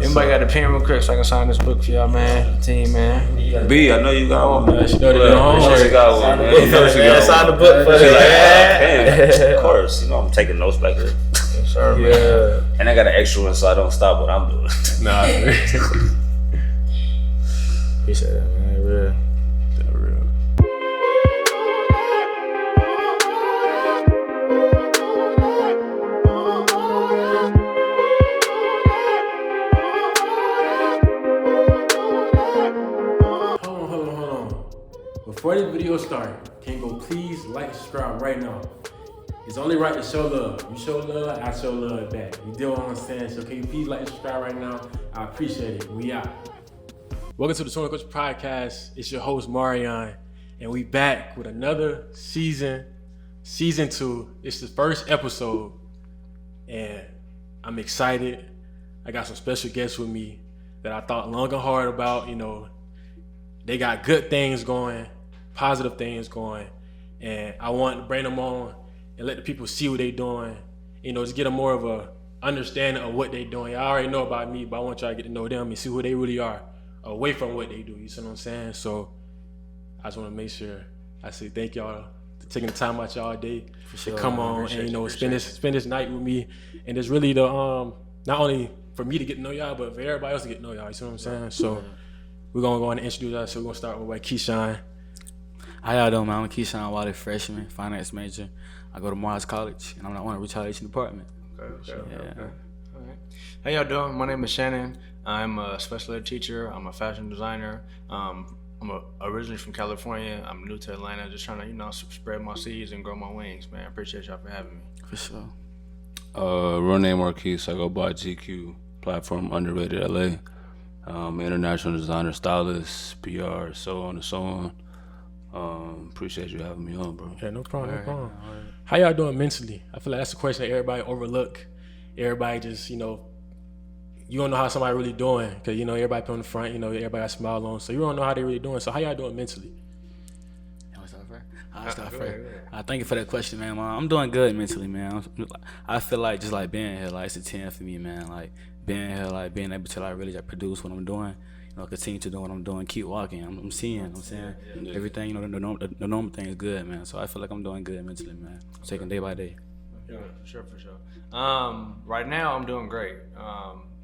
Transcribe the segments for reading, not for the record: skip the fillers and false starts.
Anybody got a pen real quick so I can sign this book for y'all, man? Team, man. B, I know you got one. Man, she know they got home. She got one, man. Sign the book for She's like, me. of course. You know I'm taking notes back there. Sure, yeah. And I got an extra one so I don't stop what I'm doing. Nah. He said that, man. Real. That real. Hold on. Before this video starts, can you go please like and subscribe right now? It's only right to show love. You show love, I show love back. You deal what I'm saying? So can you please like and subscribe right now? I appreciate it. We out. Welcome to the Touring Coach Podcast. It's your host, Marion. And we back with another season 2. It's the first episode. And I'm excited. I got some special guests with me that I thought long and hard about. You know, they got good things going, positive things going. And I want to bring them on and let the people see what they're doing. You know, just get a more of a understanding of what they're doing. Y'all already know about me, but I want y'all to get to know them and see who they really are away from what they do. You see what I'm saying? So I just want to make sure I say thank y'all for taking the time out y'all day to come on and, you know, spend this night with me. And it's really the not only for me to get to know y'all, but for everybody else to get to know y'all. You see what I'm saying? So we're gonna go on and introduce us. So we're gonna start with Keshawn. How y'all doing, man? I'm Keshawn Wiley, freshman, finance major. I go to Mars College, and I'm on the retaliation department. Okay. All right. How y'all doing? My name is Shannon. I'm a special ed teacher. I'm a fashion designer. I'm originally from California. I'm new to Atlanta, just trying to, you know, spread my seeds and grow my wings, man. I appreciate y'all for having me. For sure. Real name Marquise. I go by GQ platform, underrated LA. International designer, stylist, PR, so on and so on. Appreciate you having me on, bro. Yeah, no problem. Right. How y'all doing mentally? I feel like that's a question that everybody overlook. Everybody just, you know, you don't know how somebody really doing because, you know, everybody put on the front, you know, everybody got a smile on, so you don't know how they really doing. So how y'all doing mentally? I'll start first. Thank you for that question, man. I'm doing good mentally, man. I feel like just like being here, like it's a 10 for me, man. Like being here, like being able to like really like produce what I'm doing. You know, continue to do what I'm doing, keep walking. I'm seeing, everything, you know, the normal thing is good, man. So I feel like I'm doing good mentally, man. I'm taking day by day. Yeah, for sure. Right now I'm doing great.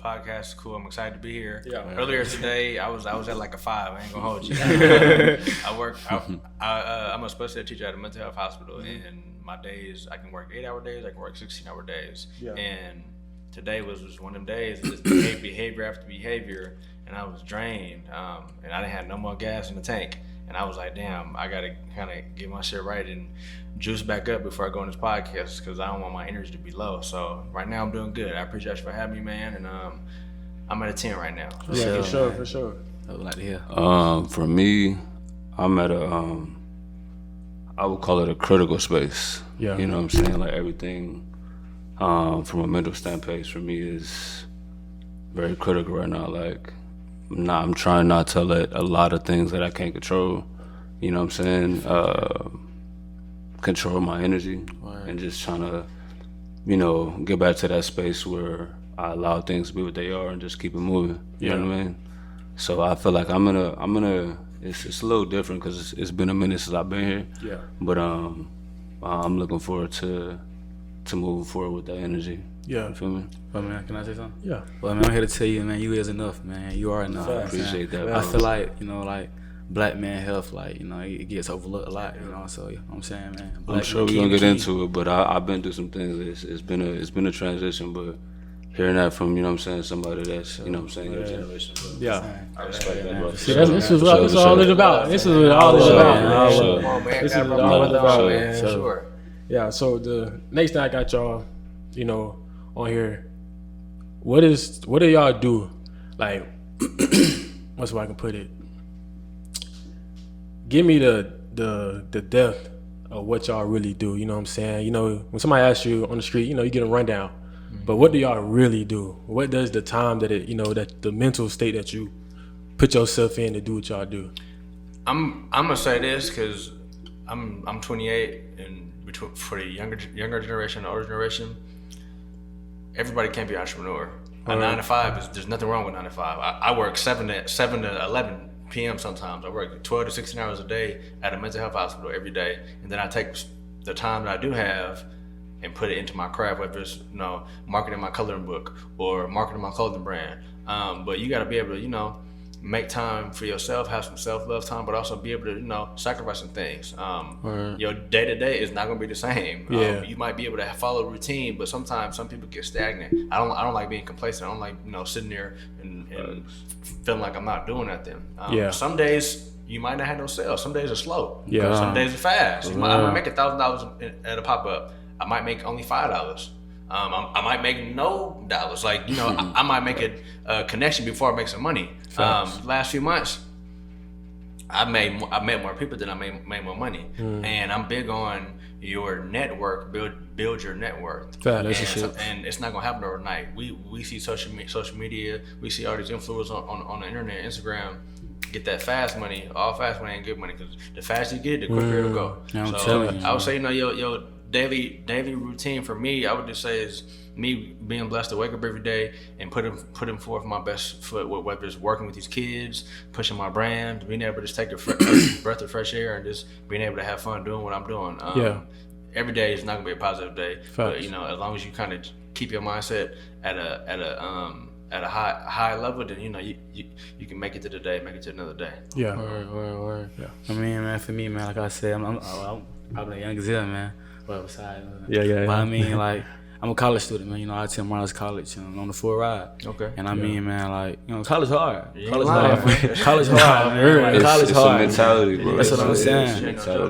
Podcast is cool. I'm excited to be here. Yeah. Earlier today, I was at like a 5. I ain't gonna hold you. I'm a special ed teacher at a mental health hospital, and my days I can work 8-hour days. I can work 16-hour days. Yeah. And today was just one of them days. It's just behavior after behavior, and I was drained. And I didn't have no more gas in the tank. And I was like, damn, I gotta kind of get my shit right and juice back up before I go on this podcast because I don't want my energy to be low. So right now I'm doing good. I appreciate you for having me, man. And I'm at a 10 right now. For sure. I would like to hear. For me, I'm at I would call it a critical space. Yeah. You know what I'm saying? Like everything from a mental standpoint for me is very critical right now. Like, I'm trying not to let a lot of things that I can't control, you know what I'm saying, control my energy. Right. And just trying to, you know, get back to that space where I allow things to be what they are and just keep it moving. You know what I mean? So I feel like I'm in a it's a little different because it's been a minute since I've been here. Yeah. But I'm looking forward to moving forward with that energy. Yeah. You feel me? Well, man, can I say something? Yeah. Well, man, I'm here to tell you, man, you is enough, man. You are enough. I appreciate that, bro. I feel like, you know, like, black man health, like, you know, it gets overlooked a lot, you know, so, you know what I'm saying, man. I'm sure we're going to get into it, but I've been through some things. It's been a transition, but hearing that from, you know what I'm saying, somebody that's, you know what I'm saying, your generation. Bro. Yeah. I respect that, bro. See, this is what all it's about. This is what all it's about. This is what all it's about, man. Sure. Yeah, so the next thing I got y'all, you know, on here, what do y'all do? Like, what's the way I can put it? Give me the depth of what y'all really do, you know what I'm saying? You know, when somebody asks you on the street, you know, you get a rundown. But what do y'all really do? What does the time that it, you know, that the mental state that you put yourself in to do what y'all do? I'm gonna say this because I'm 28, and for the younger generation, the older generation, everybody can't be an entrepreneur. A 9 to 5 there's nothing wrong with 9 to 5. I work 7 to 11 p.m. sometimes. I work 12 to 16 hours a day at a mental health hospital every day, and then I take the time that I do have and put it into my craft, whether it's marketing my coloring book or marketing my clothing brand. But you got to be able to make time for yourself, have some self-love time, but also be able to sacrifice some things. Your day-to-day is not going to be the same. You might be able to follow a routine, but sometimes some people get stagnant. I don't like being complacent. I don't like sitting there and feeling like I'm not doing nothing. Some days you might not have no sales. Some days are slow. Some days are fast. I might make $1,000 at a pop-up. I might make only $5. I might make no dollars. I might make a connection before I make some money. Last few months, I met more people than I made more money. And I'm big on your network, build your network. And it's not gonna happen overnight. We see social media, we see all these influencers on the internet, Instagram, get that fast money. All fast money ain't good money, because the faster you get it, the quicker it'll go. I would say your daily routine for me, I would just say, is me being blessed to wake up every day and putting forth my best foot, whether it's working with these kids, pushing my brand, being able to just take a breath of fresh air and just being able to have fun doing what I'm doing. Every day is not gonna be a positive day, but as long as you kind of keep your mindset at a high level, then you can make it to the day, make it to another day. Word. I mean, man, for me, man, like I said, I'm probably young as hell, man. But besides, but I mean, like, I'm a college student, man. I attend Morris College on the full ride. Okay. And I mean, man, like, college hard. College hard. College hard, man. College hard. It's a mentality, bro. That's what I'm saying.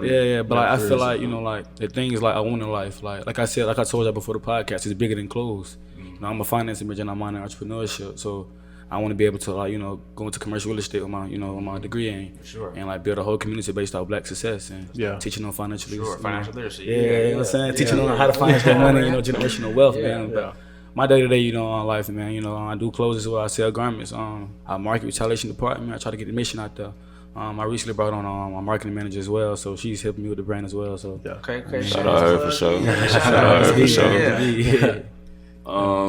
Yeah. But like, I feel like, like, the things like I want in life, like I said, like I told you before the podcast, it's bigger than clothes. I'm a finance major and I'm on entrepreneurship, so I want to be able to, like, go into commercial real estate with my, with my degree and like build a whole community based off Black success and teaching them financial literacy. Financial literacy. You know what I'm saying? Teaching them how to finance their money, generational wealth, man. But my day-to-day, on life, man, I do clothes as well. I sell garments. I market retaliation department. I try to get the mission out there. I recently brought on my marketing manager as well, so she's helping me with the brand as well. So okay. Shout out her for sure.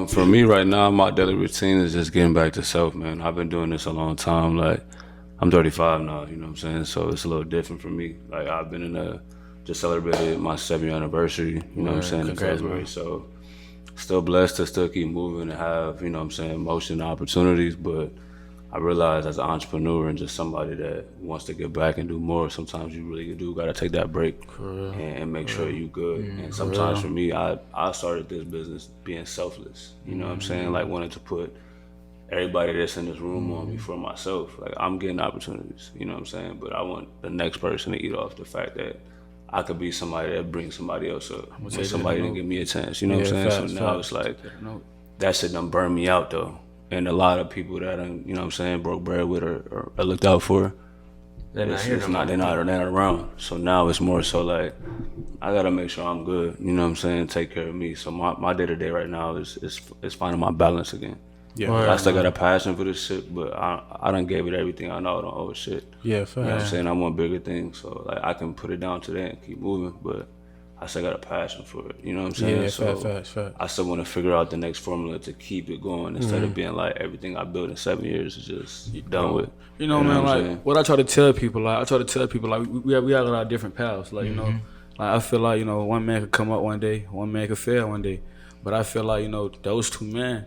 For me right now, my daily routine is just getting back to self, man. I've been doing this a long time. Like, I'm 35 now, you know what I'm saying? So it's a little different for me. Like, I've been just celebrated my 7-year anniversary, you know what I'm saying, in February. So still blessed to still keep moving and have, motion and opportunities. But I realize as an entrepreneur and just somebody that wants to get back and do more, sometimes you really do got to take that break and make sure you good. And sometimes for me, I started this business being selfless. You know what I'm saying? Like, wanting to put everybody that's in this room on before myself. Like, I'm getting opportunities, you know what I'm saying? But I want the next person to eat off the fact that I could be somebody that brings somebody else up. Somebody to give me a chance, you know what I'm saying? So now it's like, that shit done burned me out though. And a lot of people that I, broke bread with or looked out for, they're not around. So now it's more so like, I gotta make sure I'm good, you know what I'm saying, take care of me. So my day-to-day right now is finding my balance again. I still got a passion for this shit, but I done gave it everything I know on old shit. You know what I'm saying? I want bigger things, so like I can put it down today and keep moving, but I still got a passion for it, you know what I'm saying? Fact. I still want to figure out the next formula to keep it going instead of being like everything I built in 7 years is just done with. Man, like what I try to tell people, like we have a lot of different paths. Like, like I feel like, one man could come up one day, one man could fail one day. But I feel like, those two men,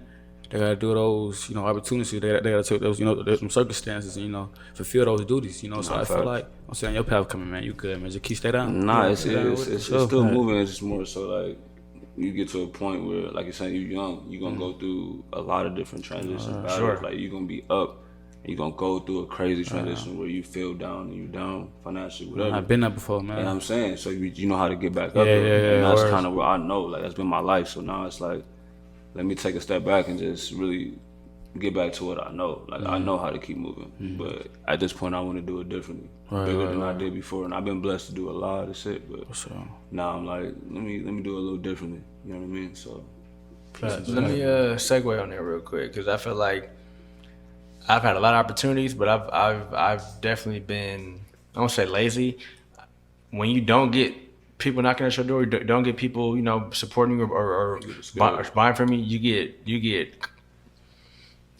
they gotta do those, opportunities. They gotta take those, some circumstances, and, fulfill those duties, So I feel like, I'm saying, your path coming, man. You good, man. Just keep stay down. Nah, it's still moving. It's just more so like, you get to a point where, like you're saying, you're young. You're gonna go through a lot of different transitions. Like, you're gonna be up. You're gonna go through a crazy transition where you feel down and you're down financially, whatever. I've been there before, man. You know what I'm saying? So you know how to get back up. And that's kind of what I know. Like, that's been my life. So now it's like, let me take a step back and just really get back to what I know. Like, I know how to keep moving, but at this point I want to do it differently, bigger than I did before. And I've been blessed to do a lot of shit, but now I'm like, let me do it a little differently. You know what I mean? So let me segue on there real quick, because I feel like I've had a lot of opportunities, but I've definitely been, I won't say lazy. When you don't get people knocking at your door, don't get people, supporting you or buying from you, you get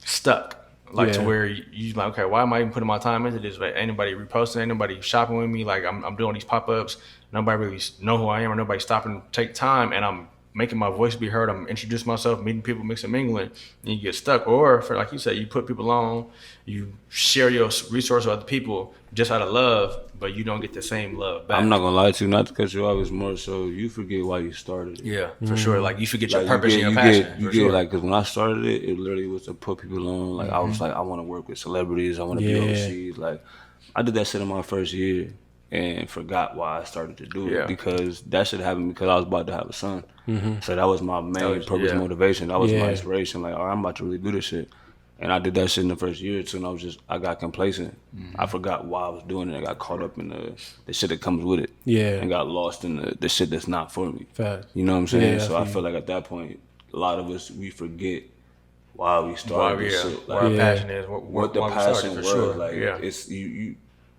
stuck. Like to Yeah. where you like, okay, why am I even putting my time into this? Like, ain't nobody reposting, ain't nobody shopping with me. Like I'm doing these pop-ups. Nobody really know who I am, or nobody stopping to take time, and I'm making my voice be heard. I'm introducing myself, meeting people, mixing, mingling, and you get stuck. Or for like you said, you put people on, you share your resource with other people just out of love, but you don't get the same love back. I'm not gonna lie to you, not to cut you off, it's more so you forget why you started it. Yeah, for sure. Like you forget your Like, purpose and your you passion. get, you for get sure. like, cause when I started it, it literally was to put people on. Like I was like, I want to work with celebrities. I want to be overseas. Like I did that shit in my first year and forgot why I started to do it. Yeah. Because that shit happened because I was about to have a son. So that was my main purpose, yeah. motivation. That was my Yeah. inspiration. Like, all right, I'm about to really do this shit. And I did that shit in the first year or two, and I got complacent. I forgot why I was doing it. I got caught up in the shit that comes with it. Yeah. And got lost in the shit that's not for me. Facts. You know what I'm saying? Yeah, So I feel feel like at that point, a lot of us, we forget why we started this shit. What our Like, passion is, what the why we started, passion for was. sure. Like, yeah. it's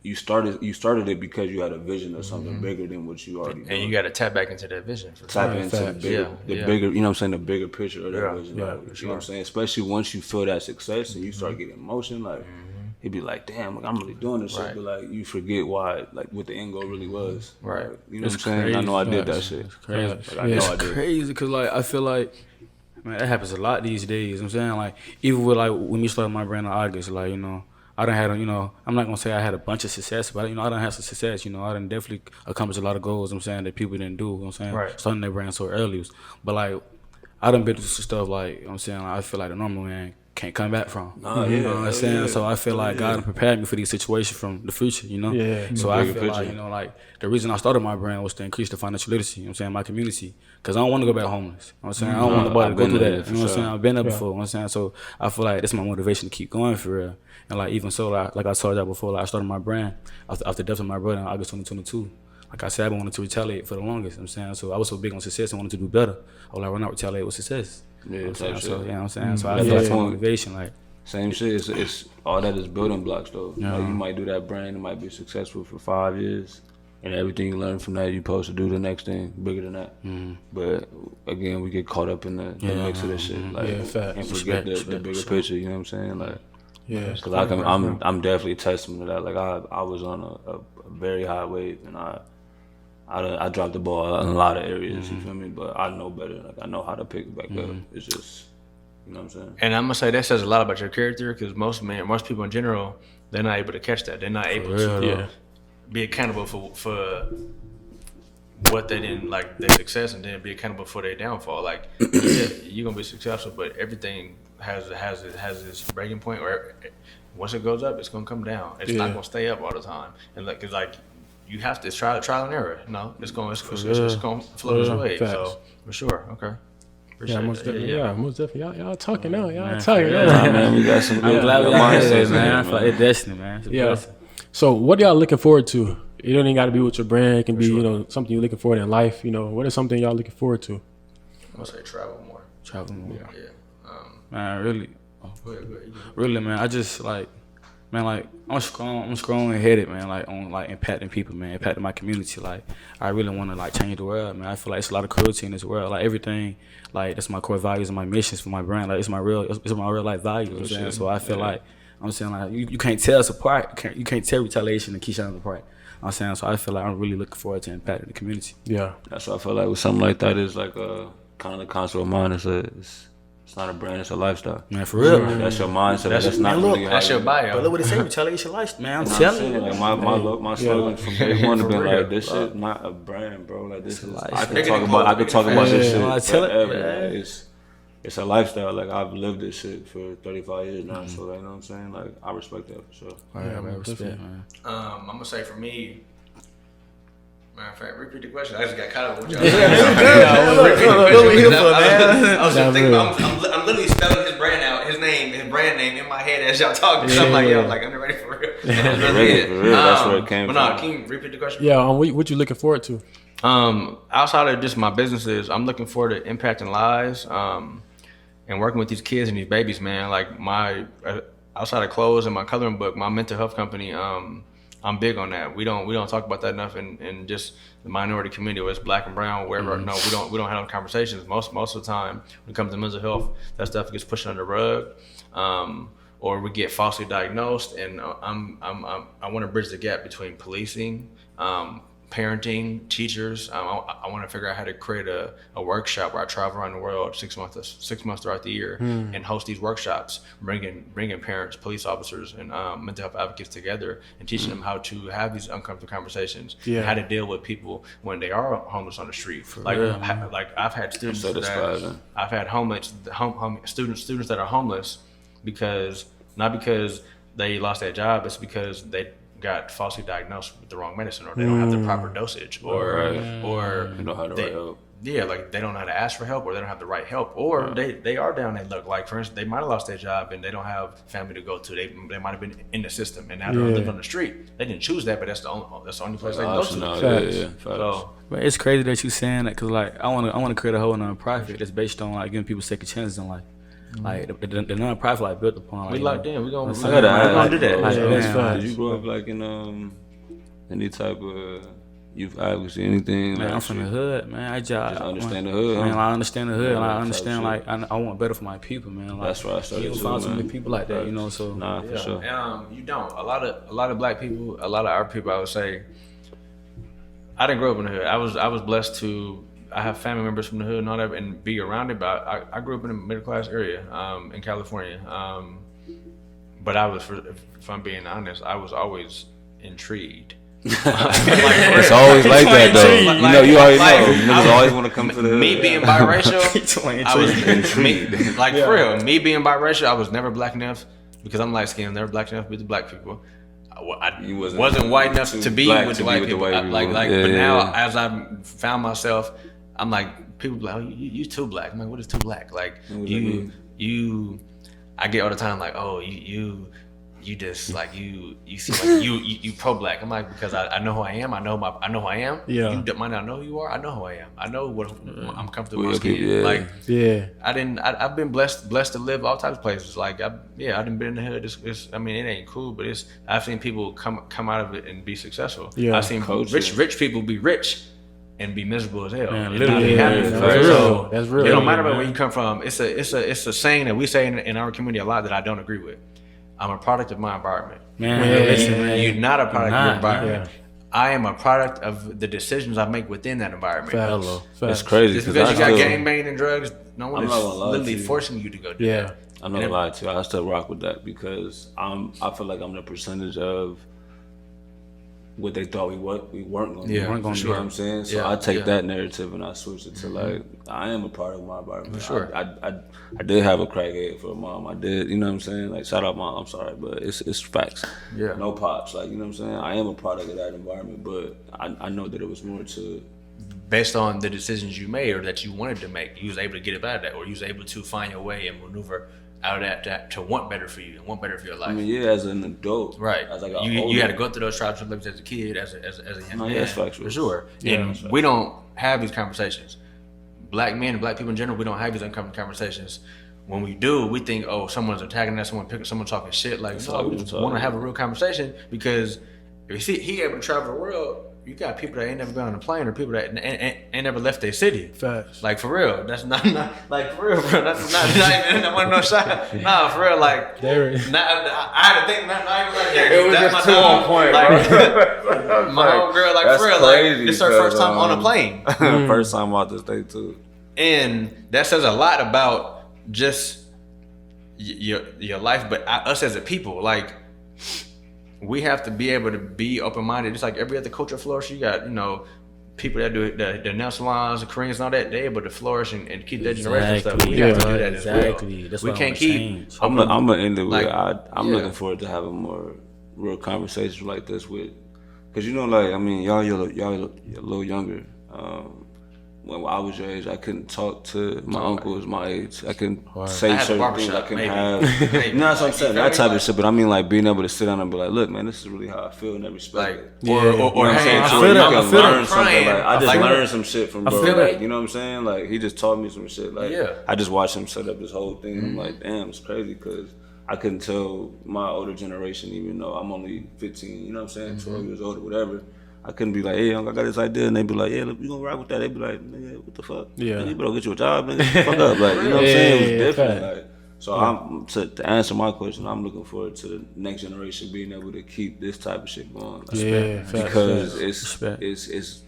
you started it because you had a vision of something bigger than what you already And you got to tap back into that vision. For tap sure. into the Facts. bigger, Yeah. bigger, you know what I'm saying, the bigger picture of that Yeah. vision. Yeah, Like, you know what I'm saying? Especially once you feel that success and you start getting emotion, like he'd be like, damn, like, I'm really doing this Right. shit, but like you forget why, like what the end goal really was. Right. Like, you know what I'm saying? I know I did that shit. Crazy. Like, I Yeah. know It's I did. crazy because like I feel like, man, that happens a lot these days. You know what I'm saying, like even with like when we started my brand in August, like I done had I'm not gonna say I had a bunch of success, but I done had some success. I done definitely accomplished a lot of goals. You know what I'm saying, that people didn't do. You know what I'm saying, Right. starting their brand so early, but like I done been through some stuff like you know what I'm saying. Like, I feel like the normal man can't come back from. You know what I'm saying? So I feel like God done prepared me for these situations from the future. Yeah. So I Bigger feel like picture. like the reason I started my brand was to increase the financial literacy. You know what I'm saying, in my community, because I don't want to go back homeless. You know what I'm saying, I don't want nobody to I've go been through there, that. for You know what I'm sure. saying, I've been there before. You know what I'm saying, so I feel like that's my motivation to keep going for real. And like even so, like I told y'all before, like I started my brand after the death of my brother in August 2022. Like I said, I've been wanting to retaliate for the longest. You know what I'm saying, so I was so big on success and wanted to do better. I was like, why not retaliate with success? Yeah, You know what I'm saying? type So shit. you know what I'm saying. So I That's feel like the my point. motivation, like. Same shit. It's all that is building blocks though. Like you might do that brand, it might be successful for 5 years, and everything you learn from that, you supposed to do the next thing bigger than that. But again, we get caught up in the mix of this shit, like, Yeah, facts. and forget Respect, the bigger sure. picture. You know what I'm saying? Like, Yeah. because I'm definitely a testament to that. Like I was on a very high wave, and I dropped the ball in a lot of areas. You feel me? But I know better. Like I know how to pick it back up. It's just, you know what I'm saying? And I'm gonna say that says a lot about your character, because most people in general, they're not able to catch that. They're not able to be accountable for what they didn't, like their success, and then be accountable for their downfall. Like yeah, you're gonna be successful, but everything has this breaking point where once it goes up, it's gonna come down. It's not gonna stay up all the time. And like, cause like you have to try trial and error. No, it's gonna flow this way. Facts. So for sure, okay. Yeah, Appreciate most that. definitely. Yeah, most definitely. Y'all talking now. Y'all Man, talking. yeah. Yeah. Man, we got some. I'm glad we good got mindsets here, in man. here, I feel like it's destiny, man. It's a Yeah. blessing. So, what y'all looking forward to? It don't even got to be with your brand. It can be, something you're looking forward in life. What is something y'all looking forward to? I'm gonna say travel more. Travel more. Yeah. Man, really. Go ahead. Really, man, I just like, man, like I'm strong headed, man, like on like impacting people, man, impacting my community. Like I really want to like change the world, man. I feel like it's a lot of cruelty in this world. Like everything, like that's my core values and my missions for my brand. Like it's my real life values. You know what I'm saying? So I feel like I'm saying like you can't tell us apart. You can't tell retaliation and Keshawn apart. I'm saying, so I feel like I'm really looking forward to impacting the community. Yeah. That's what I feel like with something like that is like a kind of the concept of mine. It's not a brand, it's a lifestyle. Man, for real. That's your mindset. That's not look, really how That's you- your bio. But look what it say, retaliation lifestyle. Man, I'm You know what I'm telling saying? you. Like my slogan from day one have been real, like, this shit not a brand, bro. Like this is I lifestyle. could talk about this Yeah, I shit tell it, forever. yeah. Like, it's a lifestyle. Like I've lived this shit for 35 years now. So like, you know what I'm saying? Like I respect that for sure. Yeah, man, respect, man. I'm gonna say for me, matter of fact, repeat the question. I just got caught up with y'all. I'm literally spelling his brand name in my head as y'all talking. So I'm like, yo, like I'm ready for real. That's really it. For real, that's where it came But from. no, can you repeat the question? Yeah. What you looking forward to? Outside of just my businesses, I'm looking forward to impacting lives, and working with these kids and these babies, man. Like my outside of clothes and my coloring book, my mental health company, I'm big on that. We don't talk about that enough in just the minority community, whether it's black and brown, wherever. No, we don't have those conversations. Most of the time, when it comes to mental health, that stuff gets pushed under the rug, or we get falsely diagnosed. And I want to bridge the gap between policing, parenting, teachers. I want to figure out how to create a workshop where I travel around the world 6 months throughout the year and host these workshops, bringing parents, police officers, and mental health advocates together and teaching them how to have these uncomfortable conversations, and how to deal with people when they are homeless on the street. Like I've had students I've had students that are homeless not because they lost their job, it's because they got falsely diagnosed with the wrong medicine, or they don't have the proper dosage, or you know how to right help. Yeah, like they don't know how to ask for help, or they don't have the right help, or they are down their luck. Like for instance, they might have lost their job and they don't have family to go to. They might have been in the system and now they're living on the street. They didn't choose that, but that's the only place they can go to. So, but it's crazy that you saying that, because like I want to create a whole nonprofit that's based on like giving people second chances in life. Like the nonprofit like built upon. Like, we locked in. We're gonna do that. Did you grow up like in any type of youth advocacy, anything? Man, I'm from the hood, man. I just understand the hood. Man, I understand the hood, and I understand like I want better for my people, man. Like, that's why I started. You find so many people like that, you know. So for sure. You don't. A lot of black people, a lot of our people, I would say. I didn't grow up in the hood. I was blessed to. I have family members from the hood and all that, and be around it. But I grew up in a middle class area in California. But I was, if I'm being honest, I was always intrigued. It's always like that though. You already know. Niggas always want to come to the hood. Me being biracial, I was intrigued. Like for real, me being biracial, I was never black enough because I'm light skinned. Never black enough to be the black people. I wasn't white enough to be with the white people. But now as I found myself, I'm like, people be like, oh, you too black. I'm like, what is too black? Like you I get all the time like, oh, you just like you seem like you pro black. I'm like, because I know who I am. I know who I am. Yeah. You might not know who you are. I know who I am. I know what I'm comfortable with. I've been blessed to live all types of places. Like I done been in the hood. It ain't cool, but I've seen people come out of it and be successful. Yeah. I've seen rich people be rich and be miserable as hell. Man, that's real. It don't matter about where you come from. It's a saying that we say in our community a lot that I don't agree with. I'm a product of my environment. Man, you're not a product of your environment. Yeah. I am a product of the decisions I make within that environment. It's crazy. Just because you got gangbanging and drugs, no one is literally forcing you to go do that. I'm not gonna lie to you. I still rock with that because I feel like I'm the percentage of what they thought we weren't going to do. You know what I'm saying? So I take that narrative and I switch it to like, I am a part of my environment. For sure. I did have a crackhead for a mom. I did, you know what I'm saying? Like, shout out mom, I'm sorry, but it's facts. Yeah. No pops, like, you know what I'm saying? I am a product of that environment, but I know that it was more to... Based on the decisions you made or that you wanted to make, you was able to get up out of that, or you was able to find your way and maneuver out of that to want better for you and want better for your life. I mean, as an adult, right? As like you had to go through those trials and tribulations as a kid, as a young man. That's factual. For sure. Yeah, and we don't have these conversations. Black men and black people in general, we don't have these uncomfortable conversations. When we do, we think, oh, someone's attacking us, someone talking shit. Like, so we just want to have a real conversation because if you see he able to travel the world. You got people that ain't never been on a plane, or people that ain't never left their city. Facts. Like for real, that's not like for real, bro. That's not even one no shot. Nah, for real, like. I had to think, not even like that. It was just too on point, bro. My whole girl, like for real, crazy, like this is her first time on a plane. First time out the state too. And that says a lot about just your life, but us as a people, like. We have to be able to be open-minded. Just like every other culture flourish, you got, people that do the nail salons, the Koreans and all that, they're able to flourish and keep that generation stuff. We have to do that as well. That's we can't keep... I'm going to end it with, I'm looking forward to having more real conversations like this with... Because, y'all a little younger. When I was your age, I couldn't talk to my uncles my age. I couldn't say certain things. I couldn't have. You know what I'm saying? That type of shit. But I mean, like being able to sit down and be like, "Look, man, this is really how I feel," and that respect. Or hey, I learn something. Like I just learned some shit from bro. Like, you know what I'm saying? Like he just taught me some shit. Like I just watched him set up this whole thing. I'm like, damn, it's crazy because I couldn't tell my older generation, even though I'm only 15, you know what I'm saying, 12 years old or whatever. I couldn't be like, hey, I got this idea, and they'd be like, yeah, look, we gonna rock with that. They'd be like, nigga, what the fuck? Yeah. Nigga, you better get you a job, nigga. Fuck up, like, you know what I'm saying? It was different, fact. like. So I'm to answer my question, I'm looking forward to the next generation being able to keep this type of shit going. Like, because it's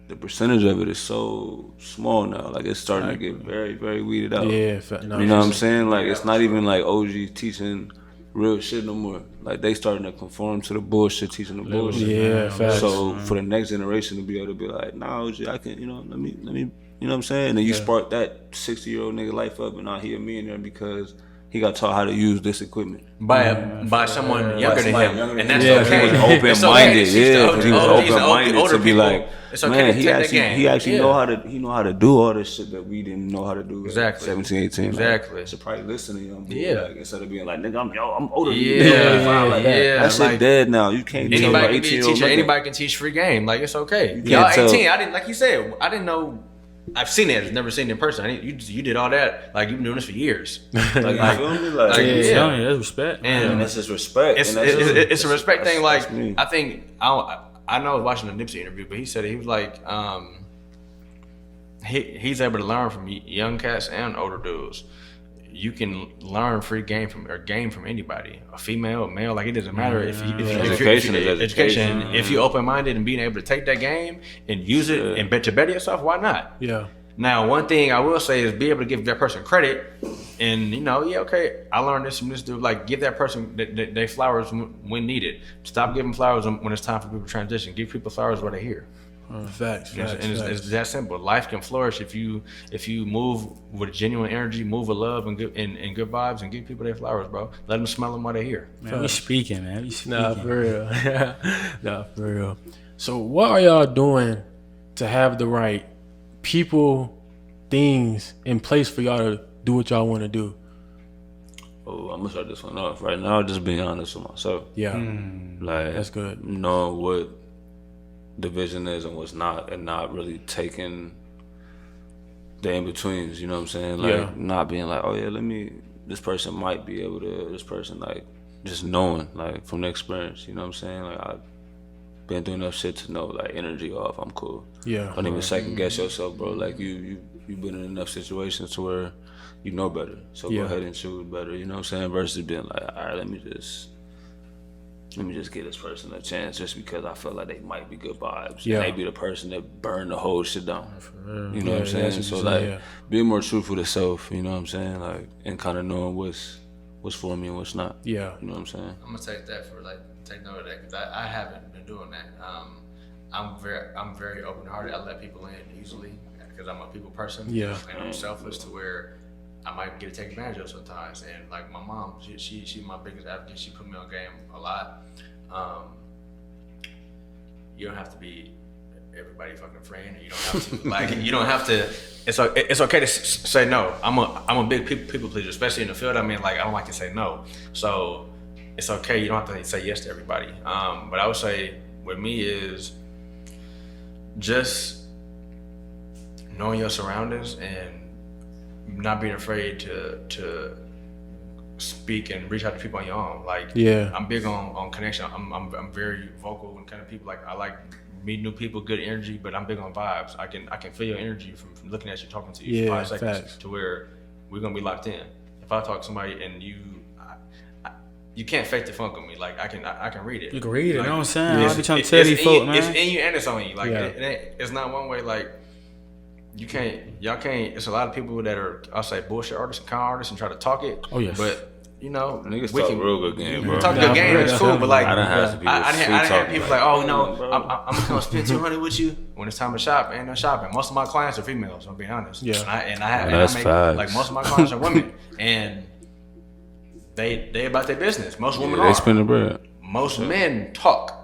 the percentage of it is so small now. Like it's starting to get very, very weeded out. Yeah, you know what I'm saying? Like it's not even like OG teaching real shit no more. Like they starting to conform to the bullshit, teaching the bullshit. Yeah, facts. So for the next generation to be able to be like, nah, OG, I can, you know, let me, you know what I'm saying? And then you spark that 60-year-old nigga life up, and now he a millionaire because he got taught how to use this equipment by someone younger than him, and that's okay. He was open-minded, because he was open-minded to be like, man, he actually know how to do all this shit that we didn't know how to do. Exactly. 17, 18. Exactly. Like, should probably listen to young dude, Yeah. like, instead of being like, nigga, I'm older than you. Yeah. Like that. That shit Like, dead now. You can't tell an Anybody can be a 18-year-old teacher. nigga. Anybody can teach free game. Like it's okay. You Y'all can't 18. tell. I didn't, like you said, I didn't know. I've seen it. I've never seen it in person. You did all that. Like you've been doing this for years. Like, you feel me? Like, Yeah, that's respect. and that's just respect. It's a respect thing. Like I think I know I was watching the Nipsey interview, but he said he was like he's able to learn from young cats and older dudes. You can learn free game from anybody, a female, a male. Like it doesn't matter if Education is education. If you're open minded and being able to take that game and use it and to better yourself, why not? Yeah. Now, one thing I will say is be able to give that person credit, and okay, I learned this from this dude. Like give that person they flowers when needed. Stop giving flowers when it's time for people to transition. Give people flowers while they're here. Facts. It's that simple. Life can flourish if you move with genuine energy, move with love and good vibes, and give people their flowers, bro. Let them smell them while they're here. Man, we speaking, man. We speaking. Nah, for real. Nah, for real. So what are y'all doing to have the right people, things in place for y'all to do what y'all want to do? Oh, I'm gonna start this one off right now. Just being honest with myself. Yeah. Like That's good. Knowing what the vision is and what's not, and not really taking the in-betweens, you know what I'm saying? Like not being like, oh yeah, this person might be able to, this person, like just knowing, like from the experience, you know what I'm saying? Like I've been through enough shit to know, like energy off, I'm cool. Yeah. Don't even second guess yourself, bro. Like you've been in enough situations to where you know better, so go ahead and choose better, you know what I'm saying? Versus being like, all right, let me just give this person a chance just because I feel like they might be good vibes. Yeah. And they be the person that burn the whole shit down. You know what I'm saying? So like being more truthful to self, you know what I'm saying? Like, and kind of knowing what's for me and what's not. Yeah. You know what I'm saying? I'm gonna take that take note of that because I haven't been doing that. I'm very open hearted. I let people in easily because I'm a people person. Yeah. And I'm selfless to where I might get to take advantage of sometimes. And like my mom, she's my biggest advocate. She put me on game a lot. You don't have to be everybody's fucking friend. You don't have to you don't have to. It's okay to say no. I'm a big people pleaser, especially in the field. I mean, like I don't like to say no. So it's okay. You don't have to say yes to everybody. But I would say with me is just knowing your surroundings and not being afraid to speak and reach out to people on your own. Like, I'm big on connection. I'm very vocal and kind of people. Like, I like meeting new people, good energy, but I'm big on vibes. I can feel your energy from looking at you, talking to you for 5 seconds to where we're gonna be locked in. If I talk to somebody and you can't fake the funk with me. Like I can read it. You can read it. Like, you know what I'm saying? I'll be trying to tell you, folk, man. It's in you and it's on you. Like it's not one way. Like y'all can't. It's a lot of people that are, I'll say, bullshit artists and con artists and try to talk it. Oh yes. But you know, niggas talk real good game, bro. Talk good game, it's cool. But like, I didn't have people like, oh no, I'm gonna come spend $200 with you. When it's time to shop, ain't no shopping. Most of my clients are females. I'm being honest. Yeah. And I make, like most of my clients are women, and they about their business. Most women are. They spend the bread. Most men talk.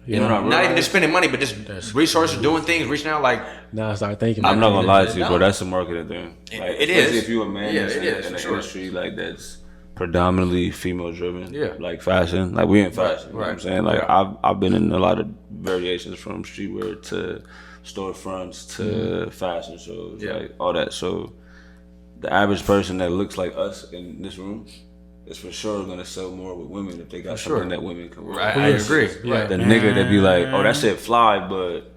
You know, not even just spending money, but just resources, doing things, reaching out. Like, I started thinking. I'm not gonna lie to you, bro. That's a marketing thing. Like, it is. If you're a man in an industry like that's predominantly female driven, like fashion, like we in fashion. You know what I'm saying? Like I've been in a lot of variations from streetwear to storefronts to fashion shows, like all that. So the average person that looks like us in this room it's for sure gonna sell more with women if they got sure. something that women can wear. I agree. Yeah. The nigga that be like, oh, that shit fly, but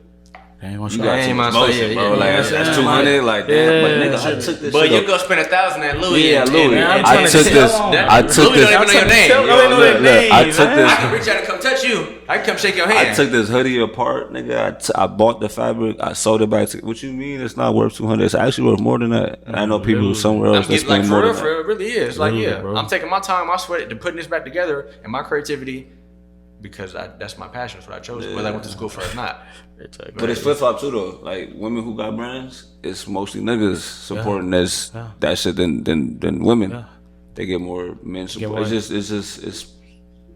Ain't gonna you show. got ain't too much gonna say, motion, yeah, bro. yeah, Like yeah, that's yeah. 200. Like damn, but nigga, I took this. But shit you up. go spend 1,000 at Louis. Yeah, Louis. And I took this. I took Louis this. don't even know your name. Look, I took I this. can reach out and come touch you. I can come shake your hand. I took this hoodie apart, nigga. I bought the fabric. I sold it back to. What you mean? It's not worth 200. It's actually worth more than that. And I know people somewhere else that spend more than that. It really is. Like, Literally, yeah, bro. I'm taking my time, my sweat, to putting this back together, and my creativity, because that's my passion. That's what I chose. Whether I went to school for it or not. But it's flip flop too though. Like women who got brands, it's mostly niggas supporting that shit than women. They get more men support.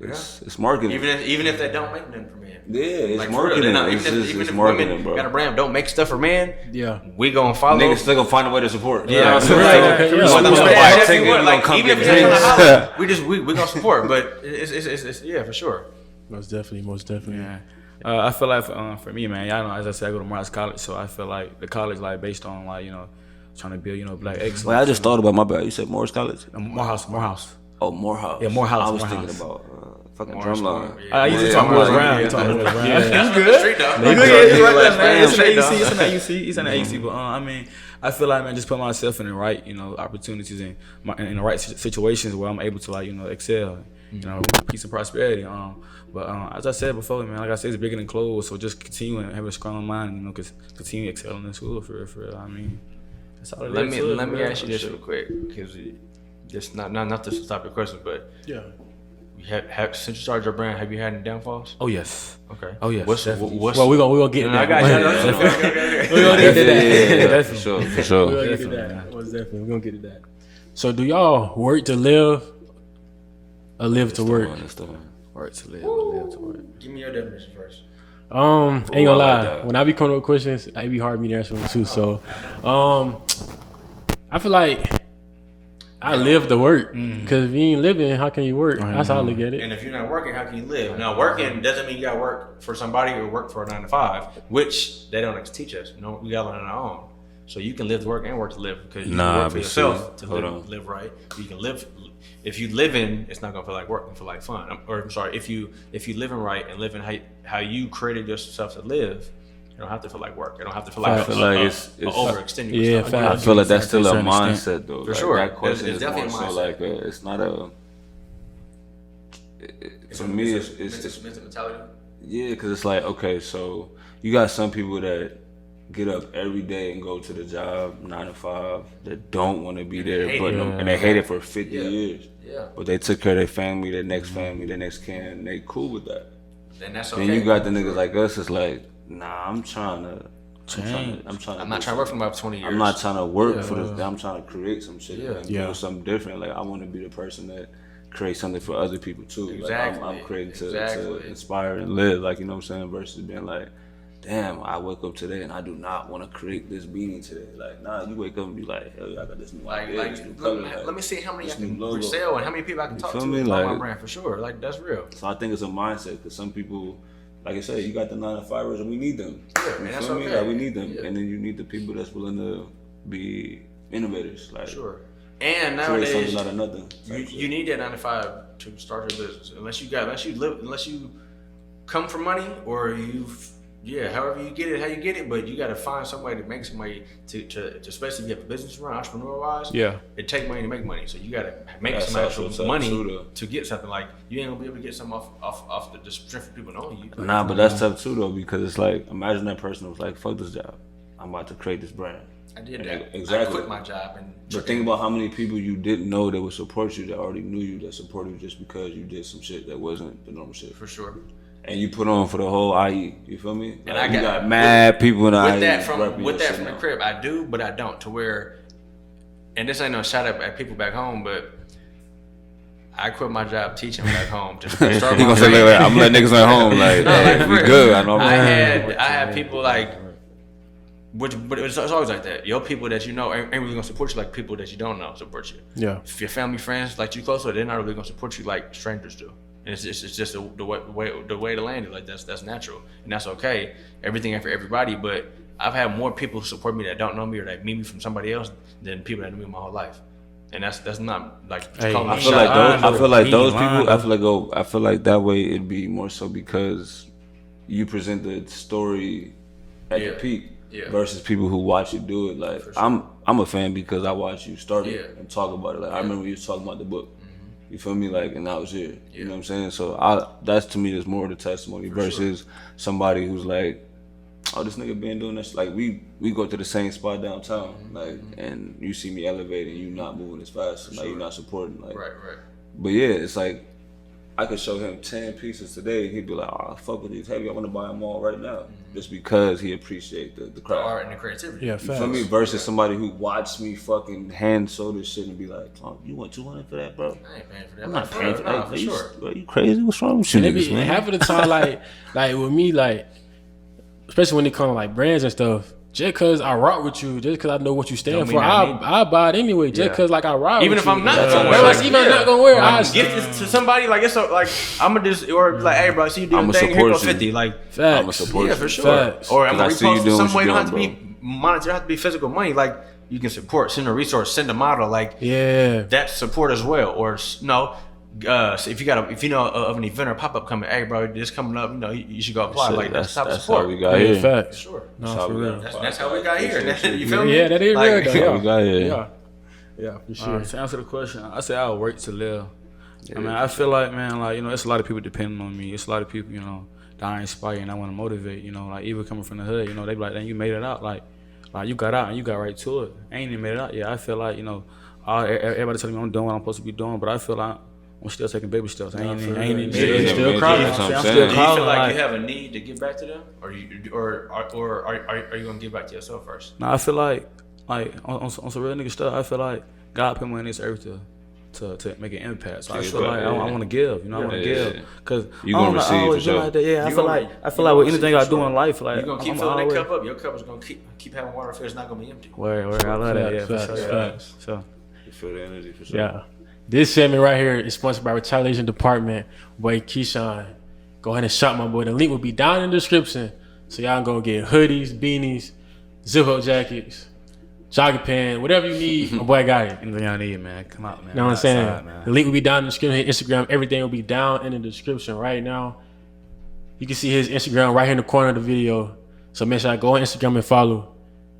It's marketing. Even if they don't make nothing for men. Yeah, it's Like, marketing. even It's if marketing, women bro. got a brand, don't make stuff for men. Yeah. We gonna follow. Niggas still gonna find a way to support. Yeah, Like, so you right. know, Yeah. you want them to Yeah, buy a if you ticket, want, you like, gonna come even get if it's drinks. not holler, we gonna support. But it's yeah, for sure. Most definitely. Yeah. I feel like for me, man, y'all know, as I said, I go to Morehouse College, so I feel like the college, like, based on, like, you know, trying to build, black excellence. Wait, I just thought about my bad. You said Morris College? Morehouse. Oh, Morehouse. Yeah, Morehouse, I was Morehouse. thinking about fucking drumline. I used to Yeah, talk I'm Morris like, Brown. yeah, You talk Morris Brown. That's good. Street though. It's an Straight AUC. though. It's an AUC. It's an AUC. But I mean, I feel like, man, just put myself in the right, opportunities and in the right situations where I'm able to, like, excel. Peace and prosperity. But as I said before, man, like I said, it's bigger than clothes. So just continue and have a strong mind, continue excelling in school for real. I mean, that's all it is. Let me ask you this real quick, because it's not to stop your question, but Yeah. since you started your brand, have you had any downfalls? Oh yes. Okay. Oh yes. What's Well, we're gonna get to I that. got you. We're gonna get to that. Yeah, for sure, for sure. We're gonna get to that. Most definitely. We're gonna get to that. So, do y'all work to live or live to work? That's the one. Work to live to work. Give me your definition first. Ain't gonna I like lie. that. When I be coming up with questions, it be hard for me to answer them too. So, I feel like I live to work, because if you ain't living, how can you work? That's how I look at it. And if you're not working, how can you live? Now, working doesn't mean you got to work for somebody or work for a 9 to 5, which they don't teach us. No, we got to learn on our own. So you can live to work and work to live, because you can work for but yourself see, to hold on. live right. You can live. If you live in, it's not gonna feel like work. It's gonna feel like fun. Or I'm sorry, if you living right and living how you created yourself to live, you don't have to feel like work. You don't have to feel like I feel like it's overextending Yeah, yourself. fact. I feel like that's still a To a certain mindset though. For Like, sure. That question It's is more definitely a so mindset. like it's not a. For me, it's mental mentality. yeah, because it's like okay, so you got some people that get up every day and go to the job 9 to 5 that don't want to be there, hate but it. and they hate it for 50 years. Yeah. But they took care of their family, their next family, their next kin, and they cool with that. Then that's okay. Then you got the niggas like us. It's like, nah, I'm trying to. I'm not trying to work for about 20 years. I'm not trying to work for this. I'm trying to create some shit and Yeah. build something different. Like I want to be the person that creates something for other people too. Exactly. Like I'm creating to Exactly. inspire and live. Like you know what I'm saying. Versus being like, damn, I wake up today and I do not want to create this beanie today. Like nah, you wake up and be like, hell yeah, I got this new idea, this new color, like, let me see how many I this new can logo. resell and how many people I can talk feel to me? about my Like- brand for sure. Like that's real. So I think it's a mindset because some people, like I said, you got the 9 to 5ers and we need them. Yeah, You and that's feel me? okay. Like we need them, Yeah. and then you need the people that's willing to be innovators. Like Sure. And create nowadays, something out of nothing. you need that 9 to 5 to start your business. Unless you come from money or however you get it, how you get it, but you got to find some way to make some money to especially if you have a business run, entrepreneur wise. Yeah. It takes money to make money, so you got to make That's some also actual tough money too, though. to get something. Like you ain't gonna be able to get something off the strength of people knowing you. Nah, but that's tough too though because it's like imagine that person was like, "Fuck this job, I'm about to create this brand." I did that. Exactly. I quit my job and But think about how many people you didn't know that would support you that already knew you that supported you just because you did some shit that wasn't the normal shit. for sure. And you put on for the whole IE. You feel me? And Like, I you got- got mad people in the IE. With that repping from your shit the now. crib, I do, but I don't. To where, and this ain't no shout out at people back home, but I quit my job teaching back home to start You my gonna say, brand. like, I'm letting niggas at home, like, No, hey, like, we for good. real. I know. I had people like, but it's always like that. Your people that you know ain't really gonna support you like people that you don't know support you. Yeah. If your family, friends like you close to, they're not really gonna support you like strangers do. And it's just the way to land it. Like that's natural and that's okay. Everything ain't for everybody, but I've had more people support me that don't know me or that meet me from somebody else than people that knew me my whole life. And that's not like Hey, calling I me feel shot. like those. I feel like Mean those line, people. though. I feel like that way it'd be more so because you present the story at Yeah. the peak Yeah. versus people who watch you do it. Like I'm a fan because I watch you start it Yeah. and talk about it. Like I remember you was talking about the book. You feel me? Like, and I was here. Yeah. You know what I'm saying? So that's to me is more the testimony versus somebody who's like, oh, this nigga been doing this. Like we go to the same spot downtown, like, and you see me elevating, you not moving as fast, like you not supporting, like. Right. But yeah, it's like I could show him 10 pieces today, he'd be like, oh, fuck with these heavy, I want to buy them all right now, just because he appreciate the The craft. art and the creativity. Yeah, You facts. feel me? Versus somebody who watched me fucking hand sew this shit and be like, oh, you want 200 for that, bro? I ain't paying for that. I'm not paying for Nah, that. for sure. Are you crazy? What's wrong with you And it niggas, be man? half of the time, like with me, like especially when it comes to like brands and stuff. Just cause I rock with you, just cause I know what you stand Don't for, mean I need- I buy it anyway. Just Yeah. cause like I rock Even with if you. I'm not That's gonna all. wear Even it, if I'm not gonna wear it, I Gift this to somebody, like it's so, like I'ma just or like, hey bro, I see you doing I'ma a thing, here support go you. 50. Like facts. I'ma support yeah, you. for sure. Facts. Or I'm gonna I see you repost it doing some what way. you It don't have to doing, be monetary, it have to be physical money. Like you can support, send a resource, send a model, like Yeah. that's support as well. Or no, so if you know of an event or pop up coming, hey bro, this coming up, you know, you should go apply. Shit, Like that's type of that's support. how we got Yeah, here. facts. Sure. No, That's how for we real. got That's how we got here. You feel me? Yeah, that is Like, real though. how we got here. Yeah, for sure. To answer the question, I say I work to live. I mean, I feel like, man, like, you know, it's a lot of people depending on me. It's a lot of people, you know, that I inspire and I want to motivate, you know, like even coming from the hood, you know, they be like, then you made it out. Like you got out and you got right to it. I ain't even made it out yet. I feel like, you know, everybody telling me I'm doing what I'm supposed to be doing, but I feel like I'm still taking baby steps. I ain't even made it. Yeah, still man, crying. that's what I'm I'm saying. still Do you feel crying. like you have a need to give back to them, or are you gonna give back to yourself first? Nah, I feel like on some real nigga stuff, I feel like God put me on this earth to make an impact. So I feel like I want to give, you know, I want to Yeah. give, cause You gonna I don't know, receive I always for been sure. like that. Yeah, I You feel gonna- like you with gonna anything I receive do for in life, like You're gonna keep I'm filling that always, cup up. Your cup is gonna keep having water. If it's not gonna be empty. Where I love that. Yeah, for Facts, sure. facts. So. You feel the energy for sure. Yeah. This segment right here is sponsored by Retaliation Department. Boy, Keshawn. Go ahead and shop my boy. The link will be down in the description. So y'all go get hoodies, beanies, zip-up jackets, jogging pants, whatever you need. My boy got it. Anything y'all need, man. Come out, man. You know what I'm saying? Outside, man. The link will be down in the description. His Instagram, everything will be down in the description right now. You can see his Instagram right here in the corner of the video. So make sure I go on Instagram and follow.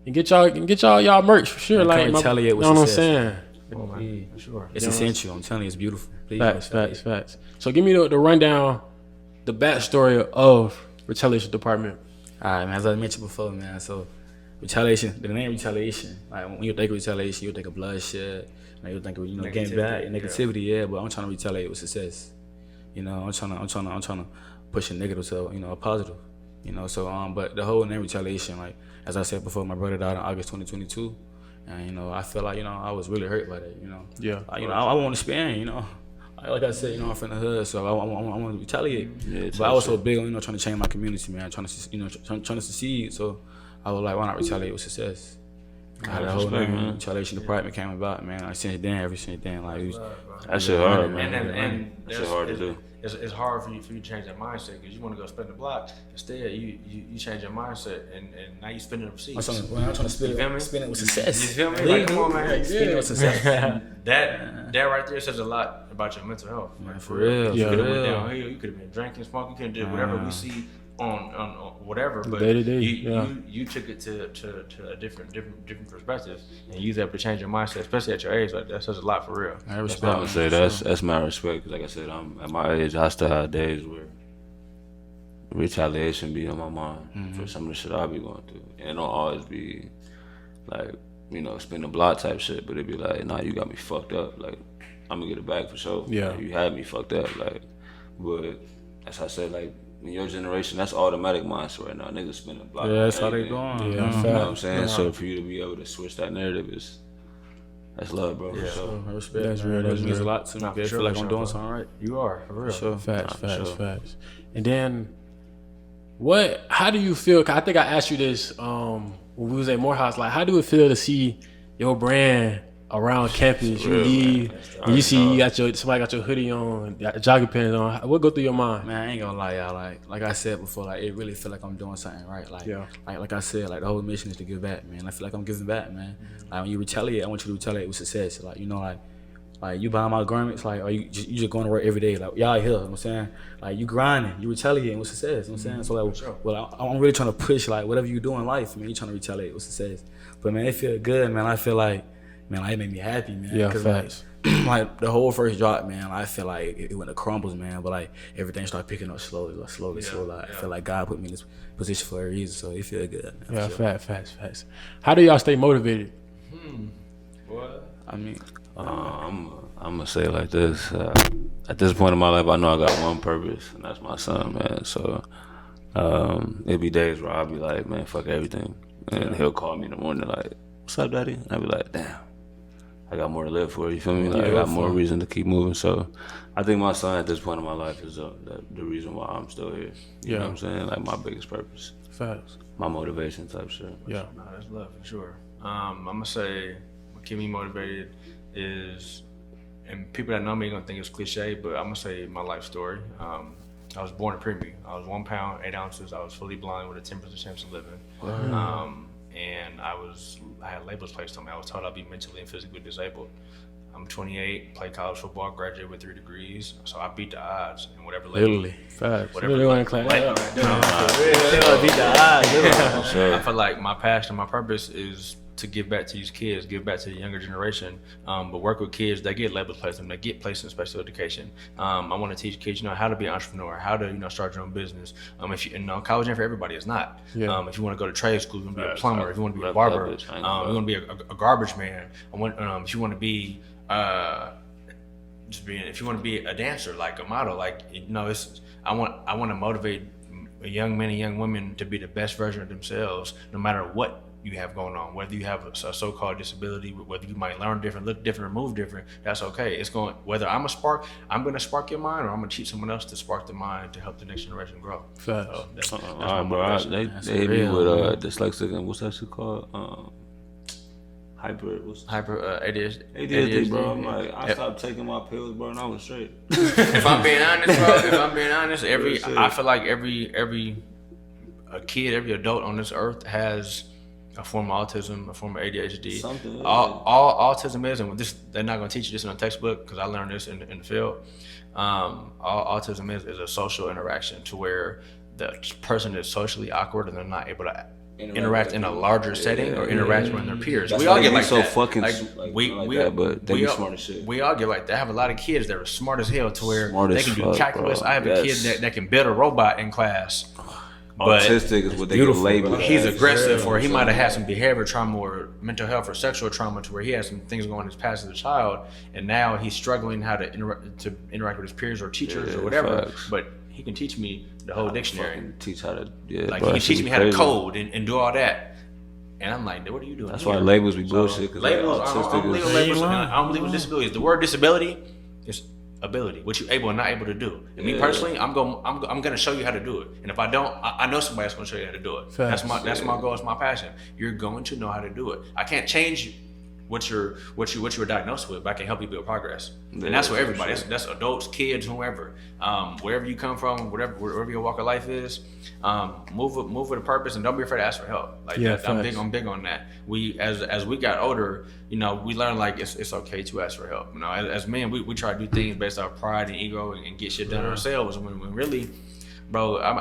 And get y'all merch for sure. And Like come retaliate with you know what I'm success. saying? Yeah. Sure. It's essential. I'm telling you, it's beautiful. Please. Facts. So give me the rundown, the backstory of Retaliation Department. All right, man. As I mentioned before, man. So, retaliation. The name retaliation. Like when you think of retaliation, you think of bloodshed. Like you think of getting back, negativity. Yeah, but I'm trying to retaliate with success. You know, I'm trying to push a negative to a positive. You know, so but the whole name retaliation, like as I said before, my brother died in August 2022, and I feel like I was really hurt by that. Yeah. I want to spend. Like I said, I'm from the hood, so I want to retaliate. Yeah, But I was so big on trying to change my community, man, trying to succeed. So I was like, why not retaliate with success? How the whole respect, name, man. retaliation department came about, man. Ever since then, like That shit hard, And man. That shit hard to do. It's hard for you to change that mindset because you want to go spend the block. Instead, you change your mindset and now you spending the receipts. I'm trying to spin feel me? it with success. You feel me? Like, come on, man. Spin it with success. That right there says a lot about your mental health. Man, for real. Yeah. You For could have went real. downhill. You could have been drinking, smoking. You could have did whatever we see on whatever. But Day-to-day, you took it to a different perspective and use that to change your mindset, especially at your age. Like that says a lot for real. I I respect. would say that's my respect. 'Cause like I said, I'm at my age. I still have days where retaliation be on my mind for some of the shit I be going through. And it don't always be like spin the block type shit, but it be like, nah, you got me fucked up. Like I'm gonna get it back for sure. Yeah. Like, you had me fucked up. Like, but as I said, like in your generation, that's automatic mindset right now. Niggas spin the block. Yeah, that's how they anything. doing. Yeah, You know what I'm facts. saying? So for you to be able to switch that narrative that's love, bro. Yeah. So I respect. That's man. real, that's It means a real. lot to me. Nah, for I sure, feel like for I'm sure, doing bro. something right. You are for real. Sure. Facts. And then how do you feel? 'Cause I think I asked you this when we was at Morehouse. Like, how do it feel to see your brand around campus, you leave, and you see somebody got your hoodie on, got jogging pants on. What go through your mind? Man, I ain't gonna lie, y'all. Like I said before, like it really feel like I'm doing something right. Like, like I said, like the whole mission is to give back, man. I feel like I'm giving back, man. Like when you retaliate, I want you to retaliate with success. Like, you know, like you buying my garments, like, are you just going to work every day? Like, y'all here, you know what I'm saying? Like, you grinding, you retaliating with success, you know what I'm saying? So, like, well, I'm really trying to push, like, whatever you do in life, man, you trying to retaliate with success. But, man, it feel good, man. I feel like, man, like, it made me happy, man. Yeah, facts. Like, the whole first drop, man, I feel like it went to crumbles, man. But, like, everything started picking up slowly. I feel like God put me in this position for a reason, so it feel good, man. Yeah, facts. How do y'all stay motivated? What? I mean... I'm gonna say it like this. At this point in my life, I know I got one purpose, and that's my son, man. So it'll be days where I'll be like, man, fuck everything. And he'll call me in the morning like, what's up, daddy? And I'll be like, damn, I got more to live for, you feel me? Like, I got more reason to keep moving. So I think my son at this point in my life is the reason why I'm still here. You know what I'm saying? Like, my biggest purpose. Facts. My motivation type shit. Yeah. No, that's love for sure. I'm gonna say what keep me motivated is, and people that know me are gonna think it's cliche, but I'm gonna say my life story. I was born a preemie. I was 1 pound, 8 ounces. I was fully blind with a 10% chance of living. And I had labels placed on me. I was told I'd be mentally and physically disabled. I'm 28, played college football, graduated with 3 degrees. So I beat the odds and whatever label. Literally. Facts. Whatever Really want to clap that up right there. I feel like my passion, my purpose is to give back to these kids, give back to the younger generation, but work with kids that get labels placed on them, that get placed in special education. I want to teach kids, how to be an entrepreneur, how to, start your own business. If you, college ain't for everybody, it's not. If you want to go to trade school, you want to be a plumber. If you want to be a barber, you want to be a garbage man. If you want to be if you want to be a dancer, like a model, like, I want to motivate young men and young women to be the best version of themselves, no matter what you have going on, whether you have a so-called disability, whether you might learn different, look different, move different. That's okay. It's going, whether I'm going to spark your mind, or I'm going to teach someone else to spark the mind to help the next generation grow. Facts. So that's All my right, bro. motivation. They hit me with dyslexic and what's that shit called? ADHD, bro. I'm like, I stopped taking my pills, bro, and I was straight. If I'm being honest, I feel like every kid, every adult on this earth has a form of autism, a form of ADHD. Something. All autism is, and this, they're not going to teach you this in a textbook, because I learned this in the field. All autism is a social interaction, to where the person is socially awkward and they're not able to interact in a larger setting or interact with their peers. That's we all get like so that. fucking But they be smart as shit. We all get like that. I have a lot of kids that are smart as hell, to where they can do calculus. Bro. I have a kid that can build a robot in class. But autistic is what they can label. He's aggressive, or he might have had some behavior trauma or mental health or sexual trauma, to where he has some things going in his past as a child, and now he's struggling how to interact with his peers or teachers or whatever. Facts. But he can teach me the whole dictionary. Teach how to, he can teach me how to code and do all that. And I'm like, what are you doing? That's why labels be bullshit. Labels, I don't believe in labels. I don't believe in disabilities. The word disability is ability, what you're able and not able to do. And me personally, I'm gonna show you how to do it. And if I don't, I know somebody else gonna show you how to do it. That's my goal. It's my passion. You're going to know how to do it. I can't change what you're diagnosed with, but I can help you build progress. And that's for everybody. That's adults, kids, whoever. Wherever you come from, wherever your walk of life is, move with a purpose, and don't be afraid to ask for help. I'm big on that. We as we got older, we learned like it's okay to ask for help. As men, we try to do things based off pride and ego and get shit done ourselves. When really, bro, I'm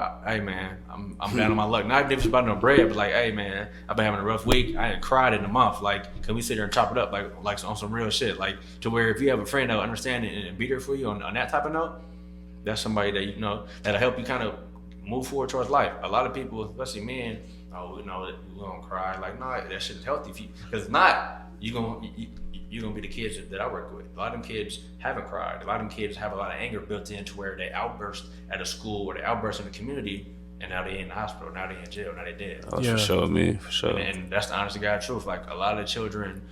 down on my luck. Not even about no bread, but like, hey man, I've been having a rough week. I ain't cried in a month. Like, can we sit there and chop it up like on some real shit? Like, to where if you have a friend that'll understand it and be there for you on that type of note, that's somebody that that'll help you kind of move forward towards life. A lot of people, especially men, we're gonna cry. Like, no, that shit is healthy. Because if not, you're gonna be the kids that I work with. A lot of them kids haven't cried. A lot of them kids have a lot of anger built in, to where they outburst at a school or they outburst in the community, and now they in the hospital, now they in jail, now they dead. For sure. And that's the honest to God truth. Like, a lot of children,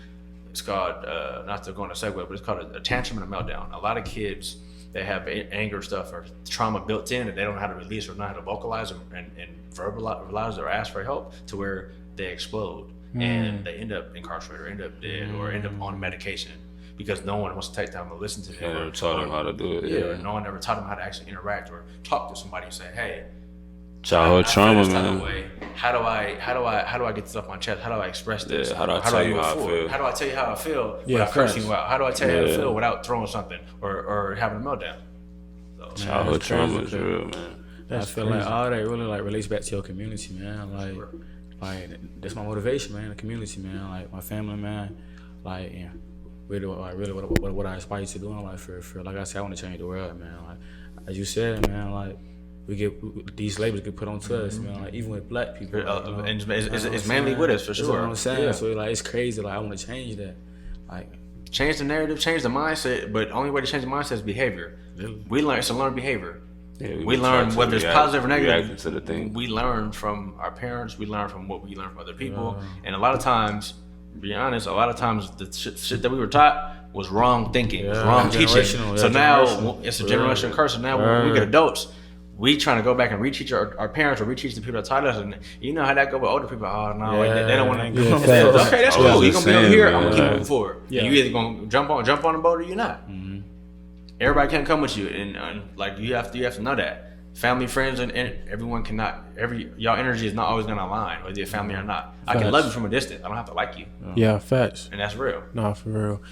it's called, not to go on a segue, but it's called a tantrum and a meltdown. A lot of kids, they have anger stuff or trauma built in, and they don't know how to release or know how to vocalize and verbalize or ask for help, to where they explode. and they end up incarcerated or end up dead or end up on medication because no one wants to take time to listen to them. Never taught them how to do it. Yeah, no one ever taught them how to actually interact or talk to somebody and say, hey, Childhood I trauma, feel this type of man. way. How do I get this off my chest? How do I express this? Yeah, how do I tell you move how I forward? feel? How do I tell you how I feel Yeah, without cursing facts. you out? How do I tell you how I Yeah. feel without throwing something or having a meltdown? So, Childhood that's crazy, trauma is man. real, man. I feel like all that really like relates back to your community, man. Like that's my motivation, man. The community, man. Like my family, man. Like yeah, really what I aspire to do in life. For like I said, I want to change the world, man. Like as you said, man. Like these labels get put onto us, man. Like even with black people, like, and it's mainly with us for That's sure. what I'm saying. Yeah. So like it's crazy. Like I want to change that. Like Change the narrative, change the mindset, but the only way to change the mindset is behavior. We learn behavior. Yeah, We learn whether it's positive or reacting negative. to the thing. We learn from our parents. We learn from what we learn from other people. And a lot of times, to be honest, a lot of times the shit that we were taught was wrong thinking, was wrong teaching. generational, So yeah, now generational. it's a generational curse. And now when we get adults, we trying to go back and reteach our parents or reteach the people that taught us. And you know how that go with older people. Oh no, they don't want to. Yeah, Okay, facts. that's I was cool. You're just gonna be over saying, here. man, I'm gonna keep like- moving forward. Yeah. And you either gonna jump on the boat or you're not. Everybody can't come with you, and like you have to know that. Family, friends, and everyone cannot. Y'all energy is not always gonna align, whether you're family or not. I can Facts. love you from a distance. I don't have to like you, Yeah, facts. and that's real. No, for real.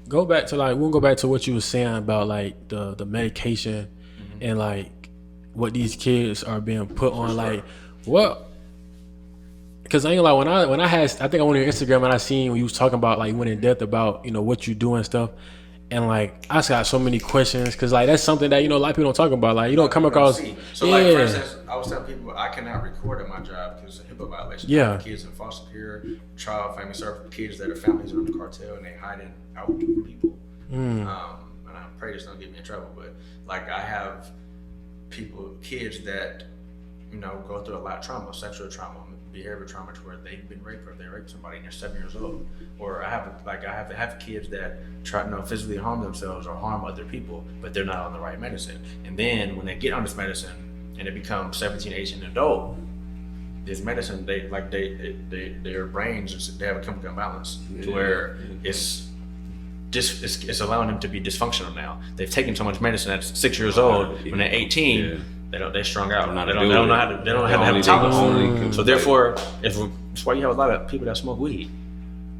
We'll go back to what you were saying about like the medication and like what these kids are being put on. Like, what? Because I ain't like when I had, I think I went on your Instagram and I seen when you was talking about like you went in depth about what you do and stuff. And like I just got so many questions because like that's something that a lot of people don't talk about. Like you don't come across. So like for instance, I was telling people I cannot record at my job because it's a HIPAA violation. Yeah. Kids in foster care, child family service, kids that are families are in the cartel and they hiding out from people. And I pray this don't get me in trouble, but like I have kids that go through a lot of trauma, sexual trauma, behavior trauma, to where they've been raped or they raped somebody and they're 7 years old. Or I have kids that try to physically harm themselves or harm other people, but they're not on the right medicine. And then when they get on this medicine and they become 17, 18, adult, this medicine their brains they have a chemical imbalance to where it's allowing them to be dysfunctional now. They've taken so much medicine at 6 years old. When they're 18, they're strung out. They don't know how to have tolerance. So therefore, it's why you have a lot of people that smoke weed.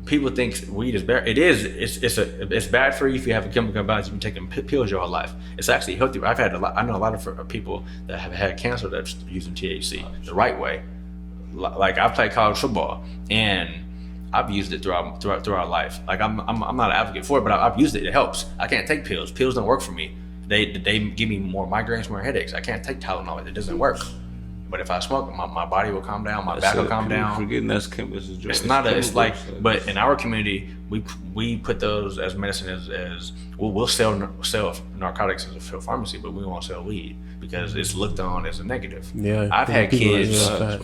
People think weed is bad. It is. It's bad for you if you have a chemical imbalance. You've been taking pills your whole life. It's actually healthy. I know a lot of people that have had cancer that's using THC the right way. Like I played college football and I've used it throughout life. Like I'm not an advocate for it, but I've used it. It helps. I can't take pills. Pills don't work for me. They give me more migraines, more headaches. I can't take Tylenol. It doesn't work. But if I smoke, my body will calm down. My back will calm down. Forgetting that's chemicals. But in our community, we put those as medicine as we'll sell narcotics as a pharmacy, but we won't sell weed because it's looked on as a negative. Yeah, I've had people- kids. yeah,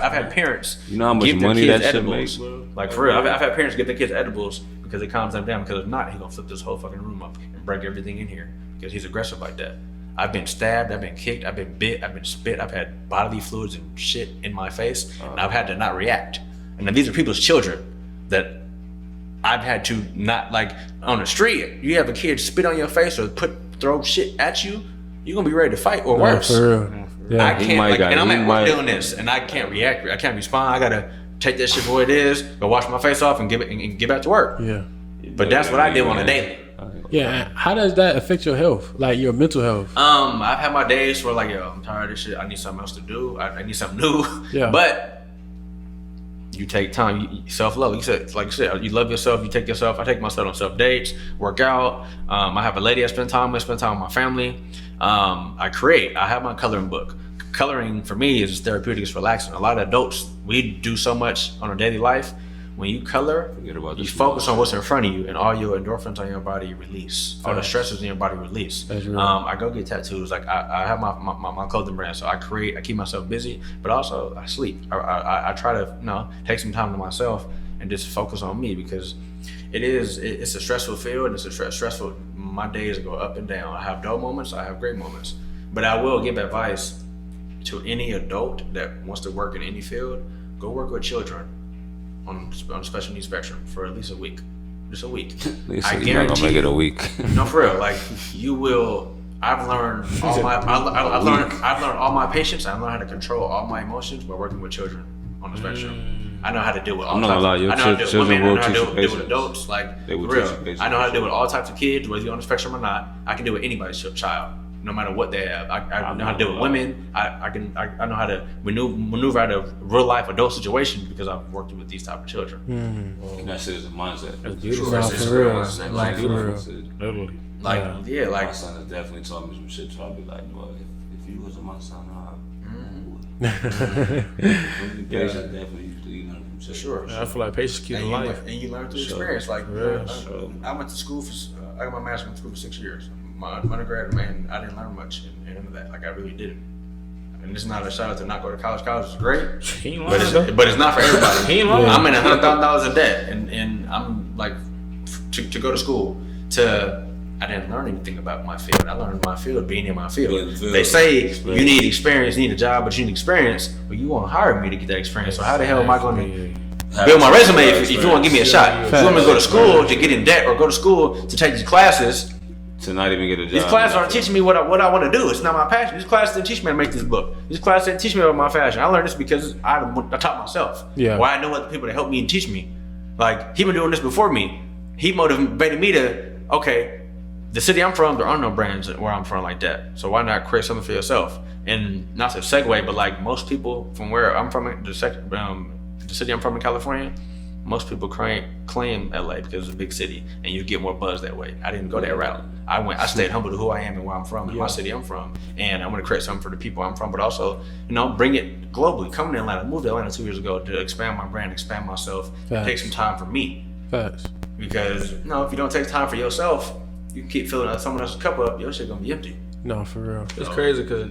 I've had parents. You know how much give their money kids that shit edibles. make, bro? Like for real, I've had parents give their kids edibles because it calms them down. Because if not, he's gonna flip this whole fucking room up and break everything in here because he's aggressive like that. I've been stabbed, I've been kicked, I've been bit, I've been spit, I've had bodily fluids and shit in my face, and I've had to not react. And then these are people's children that I've had to not, like, on the street, you have a kid spit on your face or throw shit at you, you're gonna be ready to fight or worse. For real. Yeah. I can't, and I'm at work doing this, and I can't react, I can't respond, I gotta take that shit for what it is, go wash my face off and get back to work. Yeah. But that's what I do on a daily. Yeah. How does that affect your health? Like your mental health? I've had my days where like, yo, I'm tired of this shit. I need something else to do. I need something new. Yeah. But you take time. Self-love. Like you said, you love yourself. You take yourself. I take myself on self dates, work out. I have a lady I spend time with my family. I create. I have my coloring book. Coloring for me is therapeutic. It's relaxing. A lot of adults, we do so much on our daily life. When you color, you focus on what's in front of you, and all your endorphins on your body release. All the stresses in your body release. That's real. I go get tattoos. Like I have my clothing brand, so I keep myself busy, but also I sleep. I try to take some time to myself and just focus on me because it's a stressful field and it's a stressful. My days go up and down. I have dull moments. I have great moments, but I will give advice to any adult that wants to work in any field. Go work with children. on the special needs spectrum for at least a week. Just a week. I you're not gonna make it a week. No, for real. Like you will. I've learned all my. I've learned all my patience. I learned how to control all my emotions by working with children on the spectrum. I know how to deal with all I'm not types. gonna lie, your I know how to deal with children women. I will know how to teach deal you with patience. adults. Like They will for real. teach you patience. I know how to deal with all types of kids, whether you're on the spectrum or not. I can deal with anybody's child, no matter what they have. I know how to deal with women. I know how to maneuver out of real life adult situations because I've worked with these type of children. And that shit is a mindset. That's beautiful. Nah, It's for real. real. It's Like, like, for real. Literally. like yeah, My like son has definitely taught me some shit. So I'll be like, boy, if you wasn't my son, patience definitely you learn from shit. sure. I feel like patience keeps life. And you learn through experience. Like I went to school for I got my master's in school for 6 years. My undergrad, man, I didn't learn much in any of that. Like I really didn't. And this is not a shout out to not go to college. College is great, He ain't but lying. it's not for everybody. He ain't lying. I'm in $100,000 in debt, and I'm like to go to school to. I didn't learn anything about my field. I learned my field being in my field. Being in the field. They say you need experience, you need a job, but you need experience. But you won't hire me to get that experience. So how the hell am I going to build my resume if you want to give me a shot? If you want me to go to school to get in debt or go to school to take these classes, To not even get a job. these classes aren't teaching me what I want to do. It's not my passion. These classes didn't teach me how to make this book. These classes didn't teach me about my fashion. I learned this because I taught myself. Yeah. Why I know other people to help me and teach me. Like he been doing this before me. He motivated me to the city I'm from, there are no brands where I'm from like that. So why not create something for yourself? And not to segue, but like most people from where I'm from, the city I'm from in California, most people claim LA because it's a big city and you get more buzz that way. I didn't go that route. I stayed humble to who I am and where I'm from and my city I'm from. And I want to create something for the people I'm from, but also, bring it globally. Coming to Atlanta, moved to Atlanta 2 years ago to expand my brand, expand myself, take some time for me. Facts. Because if you don't take time for yourself, you keep filling someone else's cup up, your shit gonna be empty. No, for real. It's crazy because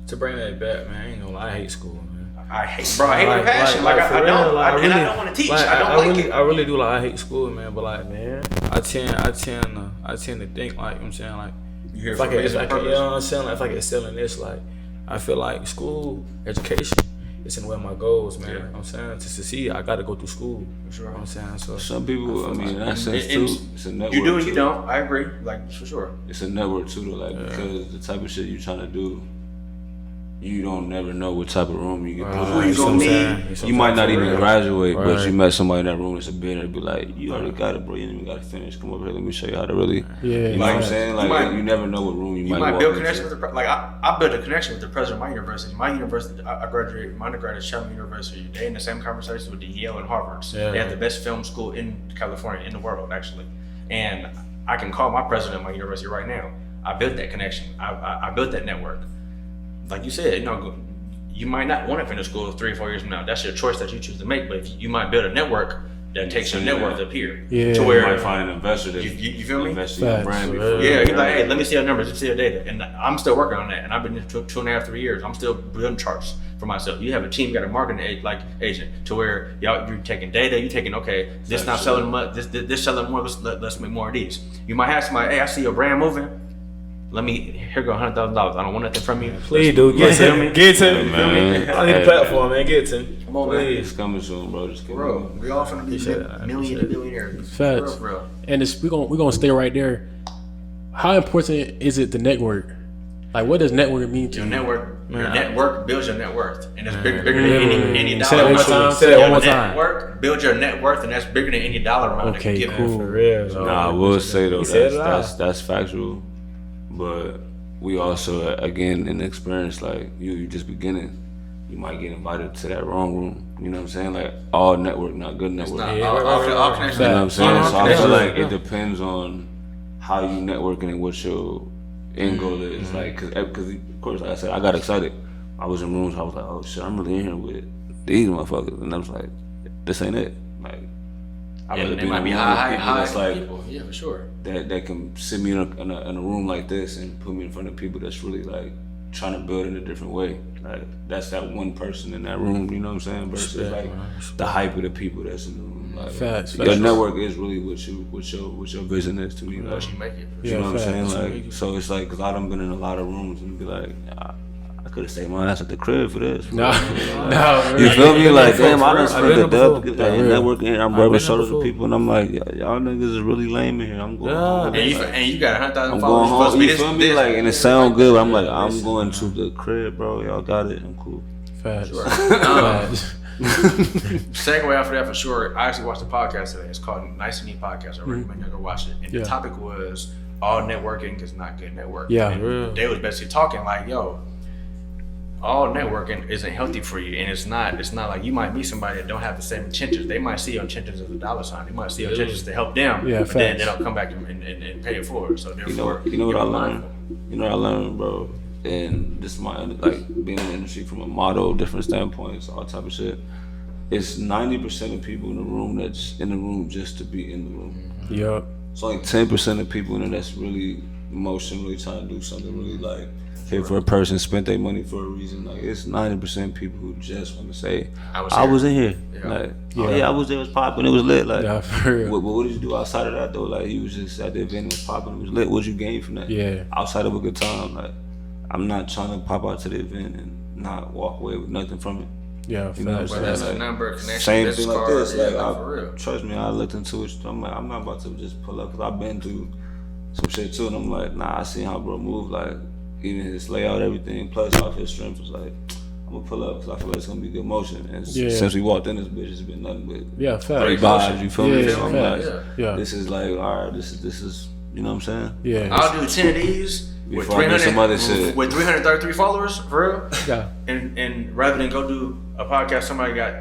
to bring that back, man, I ain't gonna lie, I hate school, man. I hate with passion. I don't want to teach. I don't like it. I really do. Like I hate school, man. But like, man, I tend to think like, I'm saying, like, You hear if I from can, reason and purpose. I'm saying, like, if I can excel in this, like, I feel like school, education, is in the way of my goals, man. Yeah. You know what I'm saying, to succeed, I got to go through school. For sure. You know what I'm saying, so Some people, I mean, in that sense And too, it's a network. You do and too. you don't. I agree. Like for sure. It's a network too, though, like because the type of shit you trying to do, you don't never know what type of room you get put Who in. you gonna meet? You might not even graduate, but Right. you met somebody in that room that's a billionaire to be like, you already got it, bro. You didn't even got to finish. Come over here, let me show you how to really. Yeah. You know what I'm saying? Like might- you never know what room you You might might walk build into. connection with I built a connection with the president of my university. My university, I graduated. My undergrad is Shannon University. They in the same conversation with the Yale and Harvards. Yeah. They have the best film school in California, in the world, actually. And I can call my president of my university right now. I built that connection. I built that network. Like you said, you might not want to finish school 3 or 4 years from now. That's your choice that you choose to make. But if you might build a network that takes your net worth up here. Yeah. To You where might find an investor that you feel me? invest in your Facts. brand before. Yeah, he's like, hey, let me see your numbers, let me see your data. And I'm still working on that. And I've been here 2.5, 3 years. I'm still building charts for myself. You have a team, you got a marketing agent to where you're taking data, you're taking, okay, this not selling much, this selling more, let's make more of these. You might have somebody, hey, I see your brand moving. Here go $100,000. I don't want nothing from you. please do get it to me. Get it to me. Man. I need a platform, man. Get it to me. Come on, man. It's coming soon, bro. Just keep Bro, going. we all finna be million billionaires. Facts. For real. And we're gonna stay right there. How important is it to network? Like, what does network mean to Your you? network builds your net worth, and it's bigger than any Say dollar that one more amount. time. Say that one more Your time. network builds your net worth, and that's bigger than any dollar amount. Okay, that you give. cool. For real. So, Nah, I will say though, said it all. that's factual. But we also, again, in experience, like you just beginning, you might get invited to that wrong room. You know what I'm saying? Like all network, not good network. Not, You all connections. know what I'm saying? All So I feel connections. like it depends on how you networking and what your end goal is. Like, cause of course, like I said, I got excited. I was in rooms, I was like, oh shit, I'm really in here with these motherfuckers, and I was like, this ain't it. Like, I'd rather They be might in be a room with high people that's like people. Yeah, for sure. that can sit me in a room like this and put me in front of people that's really like trying to build in a different way. Like that's that one person in that room, you know what I'm saying? Versus like the hype of the people that's in the room. Like Facts. your network is really what your vision is to me. Like, You make it. you know what I'm saying? facts. Like so it's like because I done been in a lot of rooms and be like, I could have stayed my ass at the crib for this. No. You feel me? Like, damn, I done I've spent been the there dub to get that networking. I'm rubbing been there shoulders with before. people, and I'm like, y'all niggas is really lame in here. I'm going home. And you got 100,000 I'm followers. going Supposed to home. be You this- feel me? this- Like, and it sound good, but I'm like, I'm going to the crib, bro. Y'all got it. I'm cool. Facts. Facts. Segue off of that for sure. I actually watched a podcast today. It's called Nice and Neat Podcast. I recommend you go watch it. And the topic was all networking is not good networking. Yeah. And they was basically talking like, yo, all networking isn't healthy for you, and it's not like you might meet somebody that don't have the same intentions. They might see your intentions as a dollar sign. They might see your intentions to help them. Yeah, but then facts. they don't come back and pay it forward. So therefore, You know what I you're learned? mindful. You know what I learned, bro? And this is my, like, being in the industry from a model, different standpoints, all type of shit. It's 90% of people in the room that's in the room just to be in the room. Yup. It's only 10% of people in there that's really emotionally trying to do something really, like, here for a person, spent their money for a reason. Like, it's 90% people who just want to say, I was in here. Yeah. Like, oh yeah, I was there, it was popping, it was lit. Like, Yeah, for real. what did you do outside of that though? Like, you was just at the event, it was popping, it was lit. What did you gain from that? Yeah. Outside of a good time, like, I'm not trying to pop out to the event and not walk away with nothing from it. Yeah, You know what I'm facts. saying? That's a Like, number, connection, same business thing like cards, this. Like, yeah, for real. trust me, I looked into it. I'm like, I'm not about to just pull up because I've been through some shit too, and I'm like, nah, I seen how bro move. Like, even his layout, everything, plus off his strength was like, I'm gonna pull up because I feel like it's gonna be good motion. And Yeah. since we walked in this bitch, it's been nothing but Yeah, great facts. vibes. You feel me? Yeah, So I'm facts. like, Yeah. this is like, all right, this is, you know what I'm saying? Yeah. I'll do 10 of these with Before I do some other 300 shit. with 333 followers for real. Yeah. And rather than go do a podcast, somebody got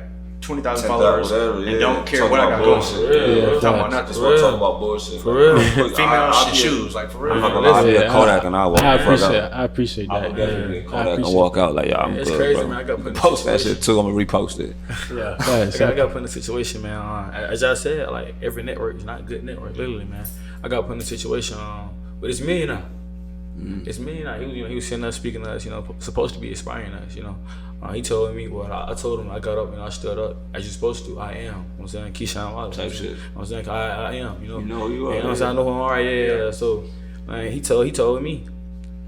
20,000 10,000, followers whatever, and yeah. don't care Talk what I about got going. bullshit. Yeah, Talking about facts. nothing. Just want to talk about bullshit. For real. Females I'll and be a- shoes, like for I'm not real. gonna lie, I'll be Yeah, a Kodak and I'll walk I the fuck appreciate out. I appreciate I that. would definitely Yeah. get I Kodak and appreciate walk out like, yeah, I'm It's good, crazy, bro. man. I got put in a Post that situation. shit too. I'm gonna repost it. Yeah. Facts. I got put in a situation, man. As I said, like every network is not a good network, literally, man. I got put in a situation, but it's me now. It's me now. He was sitting there speaking to us, supposed to be inspiring us, He told me, well, I told him I got up and I stood up as you're supposed to. I am. I'm saying Keshawn Wallace. Type shit. I'm saying I am. You know who you are. You know what I'm saying? I know who I am. Yeah. So, man, he told me,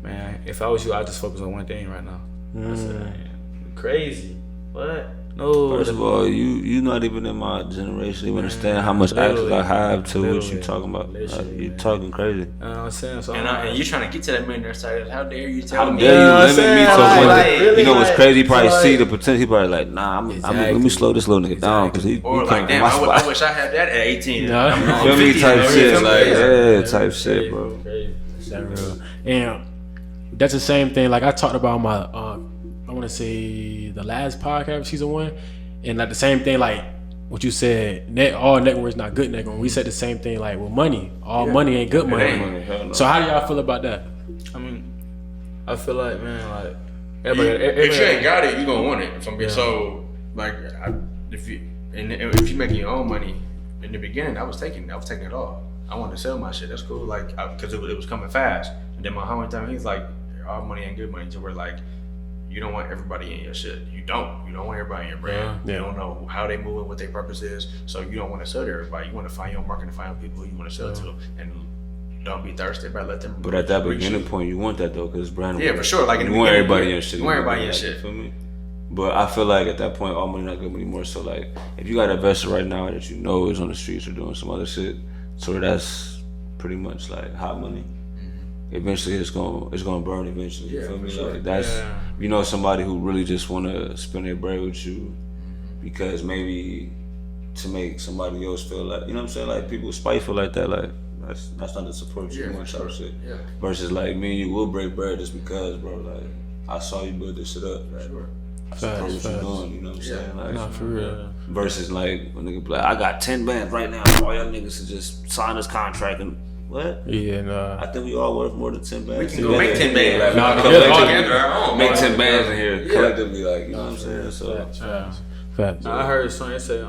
man, if I was you, I'd just focus on one thing right now. I said, man, crazy. What? No. First of all, you not even in my generation. You understand how much access I have to what you talking about. Literally, You man. talking crazy. You know what I'm saying? So And you trying to get to that millionaire status. How dare you tell How me? dare you Yeah, I'm limit me saying, to like, one like, thing? really, You know what's like, crazy? He probably like- see the potential. He probably like, nah, let me slow this little nigga down because he Or coming like, from damn, my I spot. wish I had that at 18. Yeah. I'm Feel me? 50 Type now. shit. Feel me? Like, yeah, type Crazy, shit, bro. crazy. That real. And that's the same thing. Like I talked about my, I want to say the last podcast, season 1, and like the same thing. Like what you said, all networks not good network. We said the same thing. Like with money, all money ain't good money. ain't. Hell no. So how do y'all feel about that? I mean, I feel like, man, like If you ain't got it, you gonna want it. If I'm being so like, if you making your own money in the beginning, I was taking it all. I wanted to sell my shit. That's cool, like because it was coming fast. And then my homie told me, he's like, all money ain't good money. So we're like, you don't want everybody in your shit. You don't want everybody in your brand. Yeah. You don't know how they move and what their purpose is. So you don't want to sell to everybody. You want to find your market and find people who you want to sell to, and don't be thirsty. But let them. But at that reach beginning you. point, you want that though, because brand. Yeah, for sure. Like in you the want beginning, everybody in yeah. your shit. You want everybody in your like, shit. You feel me? But I feel like at that point, all money not good anymore. So like, if you got an investor right now that you know is on the streets or doing some other shit, so that's pretty much like hot money. Eventually, it's gonna burn. Eventually, you feel me? sure. Like that's you know somebody who really just wanna spend their bread with you because maybe to make somebody else feel like, you know what I'm saying? Like people spiteful like that. Like that's not to support you. Yeah, Much for type of sure. shit. Yeah. Versus like me and you will break bread just because, bro. Like I saw you build this shit up. Like, Sure. I support what Facts. you doing. You know what I'm saying? Like, Nah, for real. versus like a nigga be like, I got 10 bands right now. All y'all niggas should just sign this contract and what? Yeah, nah. I think we all worth more than 10 bands. We can go make 10 bands. Like, Nah, collectively, yeah, together, our own. make 10 bands in here Yeah. collectively, like, you know what I'm saying? So Facts. I heard someone say,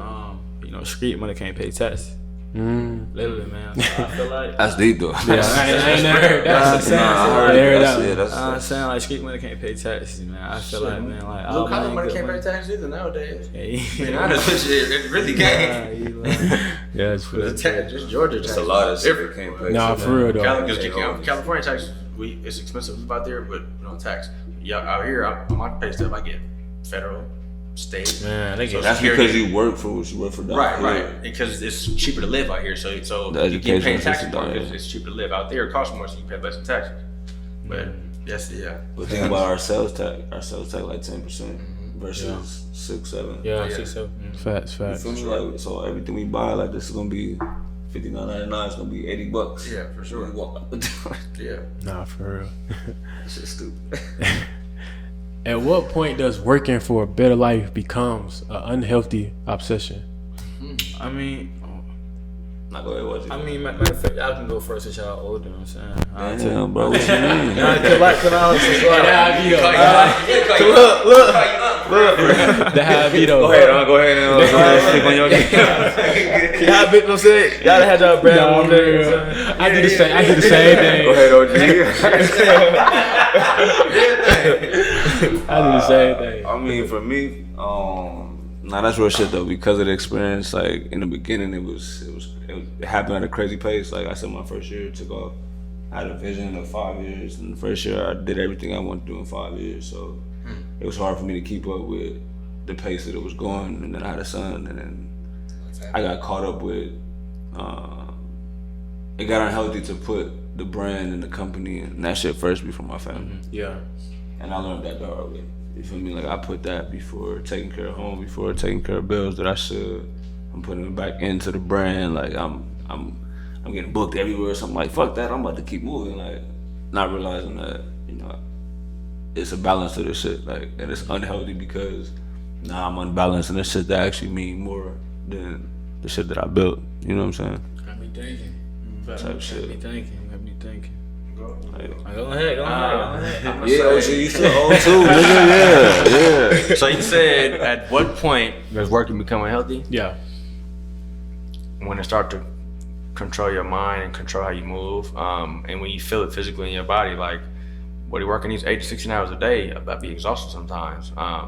street money can't pay taxes. Literally, man. So I feel like. that's deep though. Yeah, I ain't never heard that. Nah, I heard I heard it. that. That's I'm saying like street money can't pay taxes, man. I feel like, man, like Blue all collar money good can't pay taxes either nowadays. Yeah, Being honest with you, it really can't. Yeah, it's for Just Georgia taxes. a lot of shit that can't pay. Nah, for real though. California taxes it's expensive to live out there, but we don't tax. Yeah, out here on my pay stub, I get federal, state. Man, they get That's because you work for what you work for. Right. Because it's cheaper to live out here, so The you get paid education taxes system, because yeah. it's cheaper to live out there. It costs more, so you pay less in taxes. But yes, But think about our sales tax. Our sales tax like 10% versus 6-7. Yeah, yeah. 6-7. Facts. You feel me? Like, so everything we buy, like this is gonna be $59.99. It's gonna be $80. Yeah, for sure. When we walk out the door. Yeah. Nah, for real. That shit's stupid. At what point does working for a better life becomes an unhealthy obsession? I mean, Not go ahead, watch it. matter of fact, I can go first since y'all older. You know what I'm saying? Damn, bro, what you mean? That how it be though. Go ahead and sleep on your game. Y'all been, you know what I'm saying? Y'all had y'all brand one day. You know what I'm saying? I do the same thing. Go ahead, OG. I do the same thing. I mean, for me, nah, that's real shit though. Because of the experience, like in the beginning, it happened at a crazy pace. Like I said, my first year took off. I had a vision of 5 years, and the first year I did everything I wanted to do in 5 years. So it was hard for me to keep up with the pace that it was going. And then I had a son, and then I got caught up with. It got unhealthy to put the brand and the company and that shit first before my family. Yeah. And I learned that the hard way. You feel me? Like I put that before taking care of home, before taking care of bills that I should. I'm putting it back into the brand. Like I'm getting booked everywhere. So I'm like, fuck that. I'm about to keep moving. Like not realizing that, you know, it's a balance to this shit. Like, and it's unhealthy because now I'm unbalanced and this shit that actually mean more than the shit that I built. You know what I'm saying? Got me thinking. Type shit. Got me thinking. Like, Go ahead. yeah, OG, you still old too, nigga. Yeah. So you said, at what point does working become unhealthy? Yeah. When it start to control your mind and control how you move, and when you feel it physically in your body, like, what are you working these 8 to 16 hours a day, I'd be exhausted sometimes. I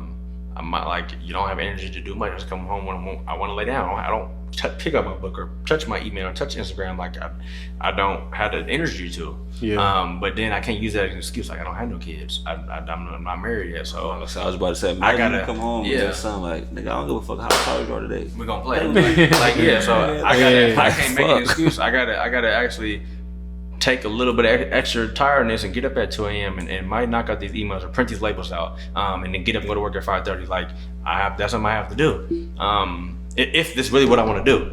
might, like, you don't have energy to do much. I just come home when I want to lay down. I don't pick up my book or touch my email or touch Instagram. Like I don't have the energy to. Yeah. But then I can't use that as an excuse. Like I don't have no kids. I'm not married yet. So I was about to say, I gotta you come home and tell son like, nigga, I don't give a fuck how tired you are today. we're gonna play. Like yeah. So I can't make an excuse. I gotta actually take a little bit of extra tiredness and get up at 2 a.m. and might knock out these emails or print these labels out, and then get up and go to work at 5:30. Like that's something I have to do. If this is really what I want to do.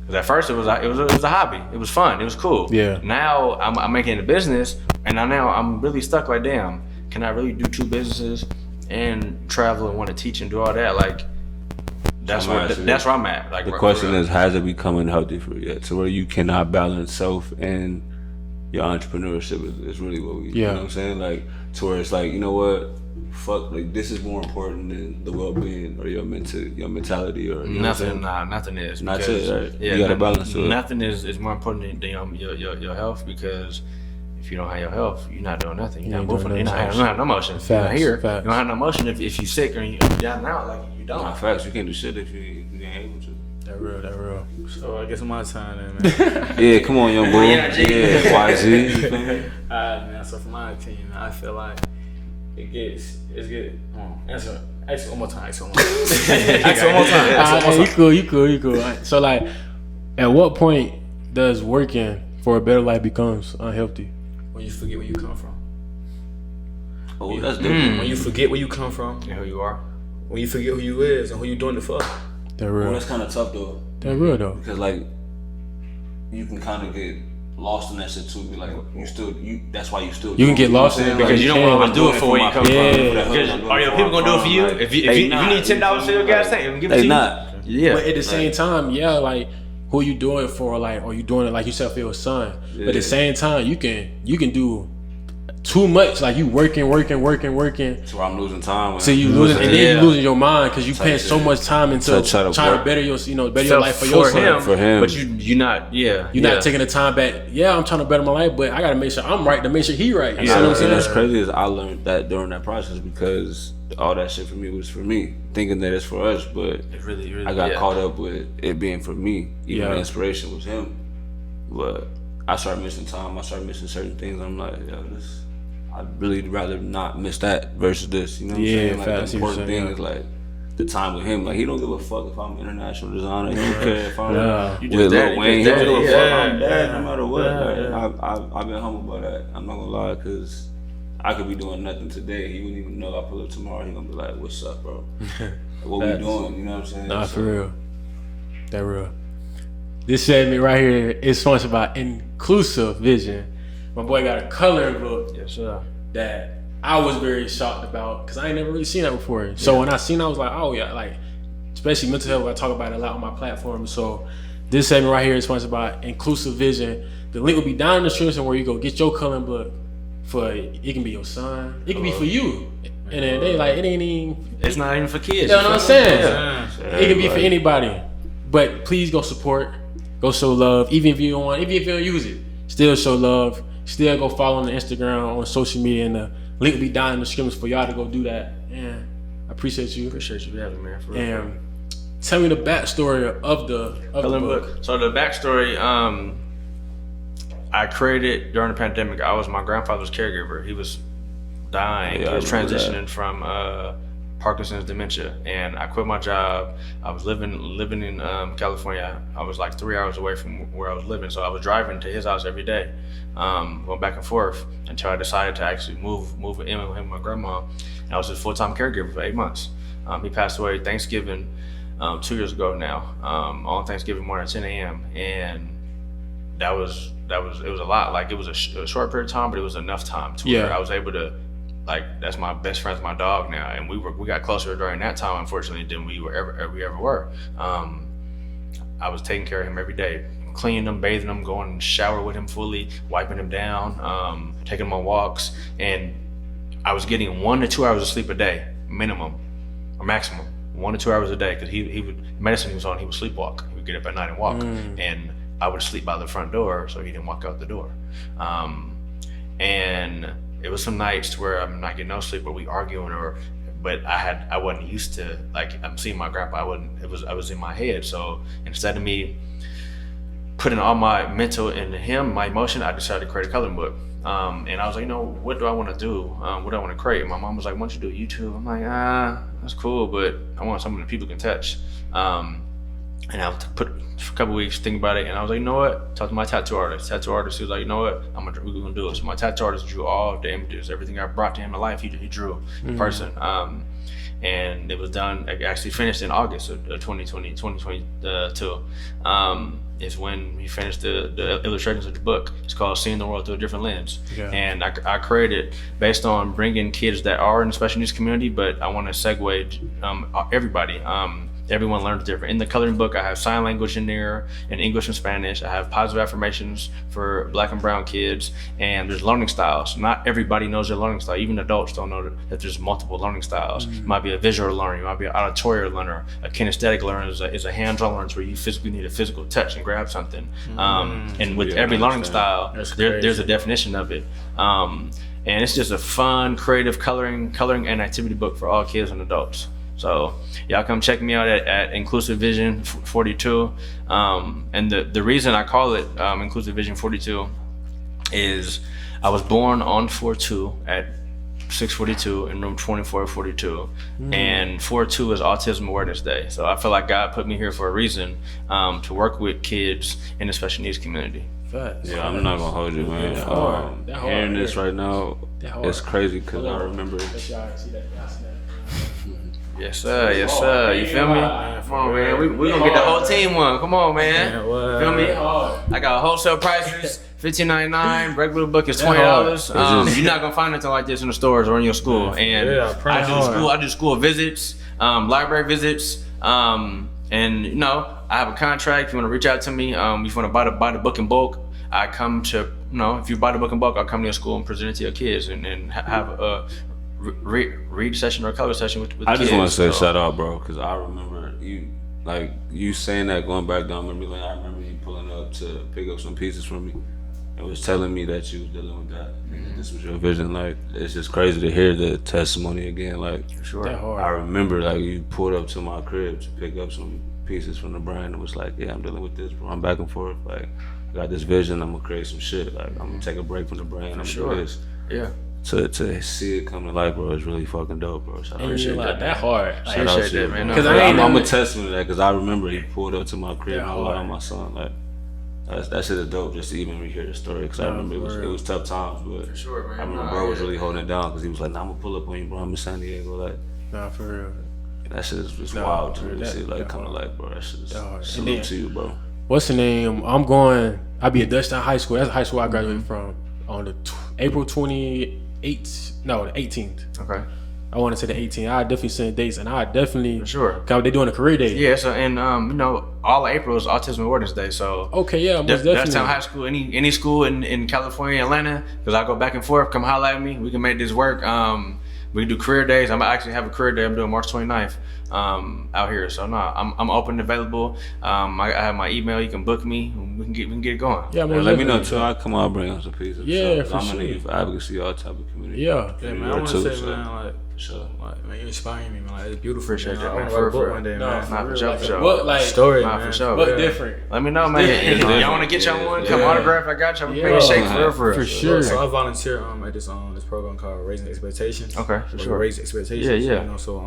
Because at first it was a hobby. It was fun. It was cool. Yeah. Now I'm making it a business, and now I'm really stuck. Like, damn, can I really do 2 businesses and travel and want to teach and do all that? Like, that's where I'm at. Like, the question is, has it become unhealthy for you yet? To where you cannot balance self and your entrepreneurship is really what we. You know what I'm saying? Like, to where it's like, you know what? Fuck, like this is more important than the well-being or your mentality or nothing. Nothing is. Not it, right? Yeah, you gotta balance it. Nothing is more important than your health, because if you don't have your health, you're not doing nothing. You're not moving. You don't have no motion. You're not here. You don't have no motion if you're sick or you're down and out. Like you don't. Nah, facts. You can't do shit if you ain't able to. That real. So I guess my time then, man. Yeah, come on, young boy. Yeah, YZ. Alright, man. So for my opinion, I feel like it's good. Answer one more time. You cool. So like, at what point does working for a better life becomes unhealthy? When you forget where you come from. Oh, that's different. When you forget where you come from And who you are. when you forget who you is and who you doing it for. That Well, real. that's kind of tough though, That real though. because like you can kind of get lost in that shit too. Be like, that's why you still. You can get lost in it Because you don't want to do it for where you come from. Yeah. Because are your people gonna do it for you? If you need $10 for your gas tank, give it to They you. not. Yeah. But at the same time, like, who you doing it for? Like, or you doing it like yourself for your son? But at the same time, you can do too much. Like you working. So I'm losing time. So you losing, and then you losing your mind because you paying so shit. much time into Try to trying to work. better your life for your son. For him. But you're not. Yeah. You're not taking the time back. Yeah, I'm trying to better my life, but I gotta make sure I'm right to make sure he right. You see what I'm And saying? that's crazy is I learned that during that process because all that shit for me was for me, thinking that it's for us, but It really. I got caught up with it being for me. Even Yeah. the inspiration was him, but I start missing time. I start missing certain things. I'm like, yo, I'd really rather not miss that versus this. You know what I'm saying? Like facts, the important thing is like the time with him. Like he don't give a fuck if I'm international designer. He don't care if I'm with Lil Wayne. He don't give a fuck. I'm bad no matter what. I've been humbled by that. I'm not gonna lie, cause I could be doing nothing today. He wouldn't even know. I pull up tomorrow. He gonna be like, "What's up, bro? What we doing?" You know what I'm saying? Nah, for real. That real. This segment right here is sponsored by Inclusive Vision. My boy got a coloring book. Yes, sir. That I was very shocked about because I ain't never really seen that before. So when I seen it, I was like, oh yeah, like especially mental health, I talk about it a lot on my platform. So this segment right here is sponsored by Inclusive Vision. The link will be down in the description where you go get your coloring book for it can be your son, it can be for you. And then they like it ain't even. It's not even for kids. You know what I'm saying? Yeah. It can be for anybody. But please go support, go show love. Even if you don't want, even if you don't use it, still show love. Still go follow on the Instagram, on social media, and the link will be down in the description for y'all to go do that. And I appreciate you. Appreciate you having me, man. For real. And tell me the backstory of the book. So the backstory, I created during the pandemic. I was my grandfather's caregiver. He was dying. Yeah, he was transitioning from Parkinson's dementia, and I quit my job. I was living in California. I was like 3 hours away from where I was living, so I was driving to his house every day, going back and forth until I decided to actually move in with him and my grandma. And I was his full-time caregiver for 8 months. He passed away Thanksgiving 2 years ago now, on Thanksgiving morning at 10 a.m. And it was a lot. Like it was a short period of time, but it was enough time to where I was able to. Like that's my best friend's my dog now, and we got closer during that time, unfortunately, than we ever were. I was taking care of him every day, cleaning him, bathing him, going in the shower with him fully, wiping him down, taking him on walks, and I was getting 1 to 2 hours of sleep a day, minimum or maximum, 1 to 2 hours a day, because he would medicine he was on, he would sleepwalk. He would get up at night and walk, and I would sleep by the front door so he didn't walk out the door, and it was some nights where I'm not getting no sleep, or we arguing, but I wasn't used to, like, I'm seeing my grandpa. I was in my head. So instead of me putting all my mental into him, my emotion, I decided to create a coloring book. And I was like, you know, what do I want to do? What do I want to create? And my mom was like, why don't you do YouTube? I'm like, that's cool, but I want something that people can touch. And I put for a couple weeks thinking about it, and I was like, you know what? Talk to my tattoo artist. He was like, you know what? We're gonna do it. So my tattoo artist drew all the images, everything I brought to him to life. He drew in person, and it was done. It actually finished in August of 2022. Is when he finished the illustrations of the book. It's called Seeing the World Through a Different Lens. Yeah. And I created based on bringing kids that are in the special needs community, but I want to segue everybody. Everyone learns different. In the coloring book, I have sign language in there, and English and Spanish. I have positive affirmations for Black and brown kids, and there's learning styles. Not everybody knows their learning style. Even adults don't know that there's multiple learning styles. You might be a visual learner, you might be an auditory learner. A kinesthetic learner is a hands-on learner where you physically need a physical touch and grab something. And with every learning style, there's a definition of it. And it's just a fun, creative coloring and activity book for all kids and adults. So y'all come check me out at Inclusive Vision 42. And the reason I call it Inclusive Vision 42 is I was born on 4/2 at 642 in room 2442. And 4/2 is Autism Awareness Day. So I feel like God put me here for a reason, to work with kids in the special needs community. Yeah, I'm not gonna hold you, man. Hearing this right now, it's crazy because I remember. Yes, sir. Yes, sir. You feel me? Come on, man. We gonna get the whole team one. Come on, man. You feel me? I got wholesale prices, $15.99. Regular book is $20. You're not gonna find anything like this in the stores or in your school. And I do school visits, library visits, and you know, I have a contract. If you want to reach out to me, if you want to buy the book in bulk, I come to, you know, if you buy the book in bulk, I'll come to your school and present it to your kids and have a read session or color session with I just kids. want to say shout out, bro, because I remember you saying that, going back down memory lane. I remember you pulling up to pick up some pieces from me and was telling me that you was dealing with that. This was your vision. Like, it's just crazy to hear the testimony again. Like, sure. I remember like you pulled up to my crib to pick up some pieces from the brand and was like, yeah, I'm dealing with this, bro. I'm back and forth. Like, got this vision. I'm gonna create some shit. Like I'm gonna take a break from the brand. I'm gonna do this. Yeah. To see it come to life, bro, is really fucking dope, bro. So I appreciate that hard. Shout out to you, man. Because I'm a testament to that, because I remember he pulled up to my crib and I was like, my son, like, that shit is dope just to even hear the story, because I remember it was tough times, but For sure, man. I remember bro was really holding it down, because he was like, nah, I'm gonna pull up on you, bro, I'm in San Diego, like. Nah, for real. That shit is just wild to really see, like, come to life, bro. That shit is salute to you, bro. What's the name? I'll be at Dutchtown High School. That's the high school I graduated from on the April 28th. No, the 18th. Okay. I want to say the 18th. I definitely send dates, and I definitely For sure. Cause they doing a career day. Yeah. So and all of April is Autism Awareness Day. So Okay, yeah, most definitely. Dutchtown High School, any school in California, Atlanta, because I go back and forth. Come holler at me. We can make this work. We do career days. I'm actually have a career day. I'm doing March 29th out here. So no, I'm open and available. I have my email. You can book me. We can get it going. Yeah, man. Let me know too. I'll come out and bring us a piece of Yeah, stuff. for I'm sure. gonna need for advocacy, all type of community. Yeah. Yeah, man. I want to say, man, like, for sure. Like, man, you inspiring me, man. Like, it's beautiful. Appreciate man. that, I man. want to write a book For one day, Nah, man. for Nah, real. for sure, Like, for sure. What, like, Story, Nah, man. for sure. what Yeah. different? Let me know, man. Y'all want to get y'all one? Come autograph. I got you. I'm Yeah. make a shake for real, for real. For sure. So I volunteer at this program called Raising Expectations. Okay, for sure. Raising Expectations. Yeah. You know, so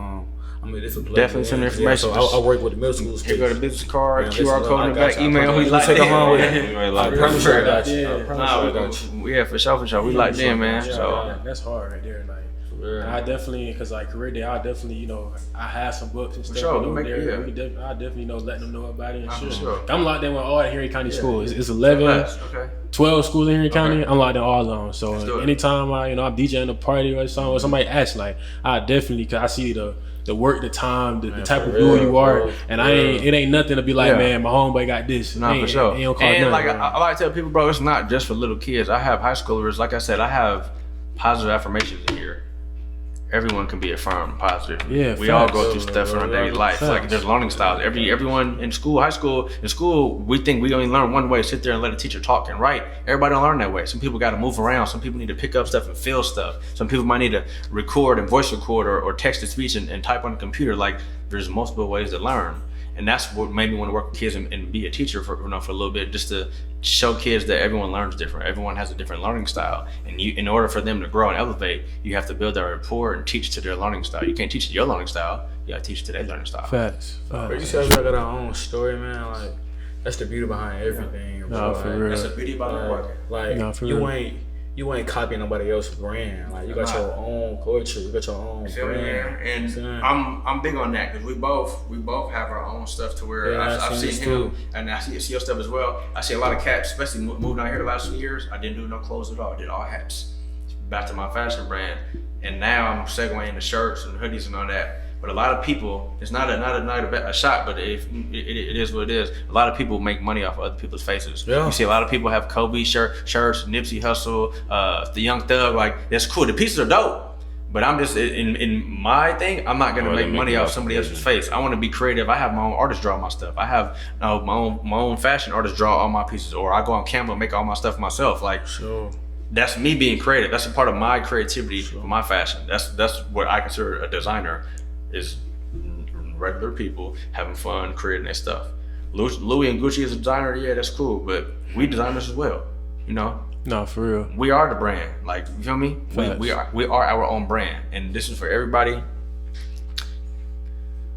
I'm in different places. Definitely send information. Yeah, so I work with the middle school. Here go the business card, Man, QR listen, code I in the got back, you. email. We You like take them home with that. it. Right, I like, promise you I got you. Yeah. I promise you I got you. Yeah, for sure. We like them, man. Yeah, So that's hard right there. Like, Yeah. I definitely, cause like career day, I definitely, I have some books and stuff. sure, you know, we make- there. yeah. I definitely, letting them know about it and For shit. sure. I'm locked in with all the Henry County schools. It's 11, okay. 12 schools in Henry County. I'm locked in all of them. do So it. anytime I'm DJing a party or something, or somebody asks, like, I definitely, cause I see the work, the time, the type of dude you are, and it ain't nothing to be like, Yeah. man, my homeboy got this. Nah, It for sure. ain't cost And nothing, like bro. I like to tell people, bro, it's not just for little kids. I have high schoolers. Like I said, I have positive affirmations in here. Everyone can be affirmed positive. Yeah, we all facts. go through stuff in our daily life. Facts. Like there's learning styles. Everyone in school, high school, in school, we think we only learn one way. Sit there and let a teacher talk and write. Everybody don't learn that way. Some people got to move around. Some people need to pick up stuff and feel stuff. Some people might need to record and voice record or text to speech and type on the computer. Like there's multiple ways to learn. And that's what made me want to work with kids and be a teacher for a little bit, just to show kids that everyone learns different. Everyone has a different learning style, and in order for them to grow and elevate, you have to build their rapport and teach to their learning style. You can't teach to your learning style. You got to teach to their learning style. Facts. But you see, I got our own story, man. Like that's the beauty behind everything. Nah, bro. for Like, real. That's the beauty about networking. Like Nah, for real. you ain't copying nobody else's brand. Like you got your own culture, you got your own Feel me, man? brand. And I'm big on that because we both have our own stuff to where Yeah, I've I've seen seen him this too. and I see your stuff as well. I see a lot of cats, especially moving out here the last few years. I didn't do no clothes at all. I did all hats. Back to my fashion brand, and now I'm segueing into shirts and hoodies and all that. But a lot of people, it's not a shot, but if it is what it is. A lot of people make money off of other people's faces. Yeah. You see a lot of people have Kobe shirts, Nipsey Hussle, the Young Thug. Like that's cool. The pieces are dope. But I'm just in my thing. I'm not gonna make money off somebody else's face. I want to be creative. I have my own artist draw my stuff. I have my own fashion artist draw all my pieces, or I go on Canva and make all my stuff myself. Like Sure. that's me being creative. That's a part of my creativity for my fashion. That's what I consider a designer, is regular people having fun creating their stuff. Louis and Gucci is a designer, yeah, that's cool, but we designers as well, No, for real. We are the brand. Like, you feel me? Facts. We are our own brand, and this is for everybody.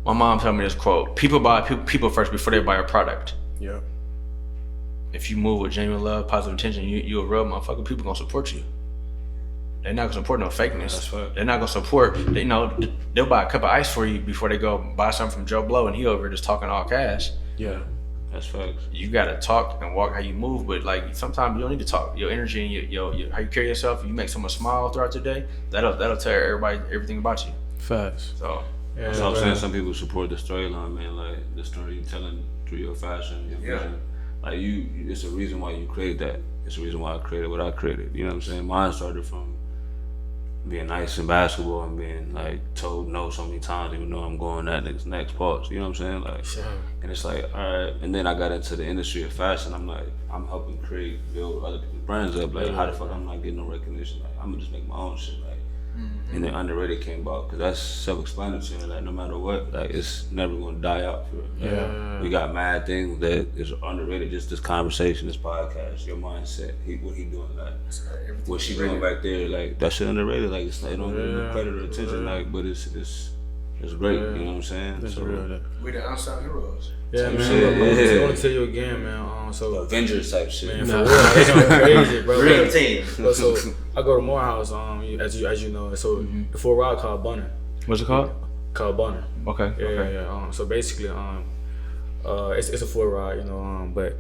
My mom told me this quote: "People buy people first before they buy a product." Yeah. If you move with genuine love, positive intention, you a real motherfucker. People gonna support you. They're not gonna support no fakeness. That's right. They're not gonna support. They'll buy a cup of ice for you before they go buy something from Joe Blow, and he over here just talking all cash. Yeah. That's facts. You gotta talk and walk how you move, but like sometimes you don't need to talk. Your energy and your how you carry yourself. You make someone smile throughout the day. That'll tell everybody everything about you. Facts. So Yeah, So I'm bro. saying some people support the storyline, man. Like the story you telling through your fashion, your Yeah. vision. Like it's a reason why you create that. It's a reason why I created what I created. You know what I'm saying? Mine started from being nice in basketball and being like told no so many times, even though I'm going that next part. You know what I'm saying? Like, and it's like, all right. And then I got into the industry of fashion. I'm like, I'm helping build other people's brands up. Like, how the fuck I'm not getting no recognition? Like, I'm gonna just make my own shit. Like, And then underrated came about because that's self-explanatory. Like no matter what, like it's never gonna die out. We got mad things that is underrated. Just this conversation, this podcast, your mindset, what he doing, like what she doing back there, like that shit underrated. Like it's like, it don't get no credit or attention, like but it's great. You know what I'm saying? That's so, real. We the unsung heroes. Yeah, man. shit, I want to tell you again, man. So Avengers type shit. man, for real, that's crazy, bro. Real team. But so I go to Morehouse, as you know. So the Fort Rod called Bunner. What's it called? Called Bunner. Okay. Yeah. So basically, it's a Fort Rod, you know. But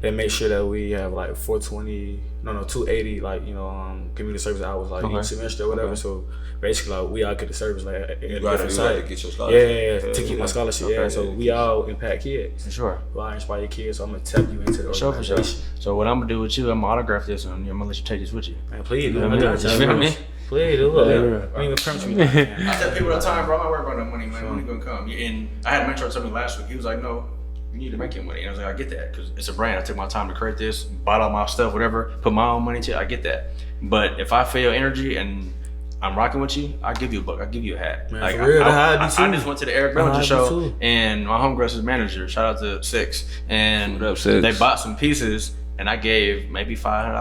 they make sure that we have like 280, like community service hours, like each semester or whatever. So basically, like we all get the service like at a different site. Get your scholarship. Yeah, to keep my scholarship. So we all impact kids. For sure. Well, I inspire kids, so I'm gonna tap you into the For sure. organization. So what I'm gonna do with you, I'm gonna autograph this and I'm gonna let you take this with you. Man, please do. You feel me? Please do. I mean, permit me. I tell people all the time, bro, I'm not worried about no money, man. Money gonna come. And I had a mentor tell me last week. He was like, "No, you need to make your money." And I was like, "I get that because it's a brand. I took my time to create this, bought all my stuff, whatever, put my own money into it. I get that. But if I feel energy and I'm rocking with you, I'll give you a book. I'll give you a hat. Man, like for real, I that's how I do too. just went to the Eric That's Bellinger how I do show, too. and my homegirl's his manager. Shout out to Six. And What up, Six? they bought some pieces, and I gave maybe $500,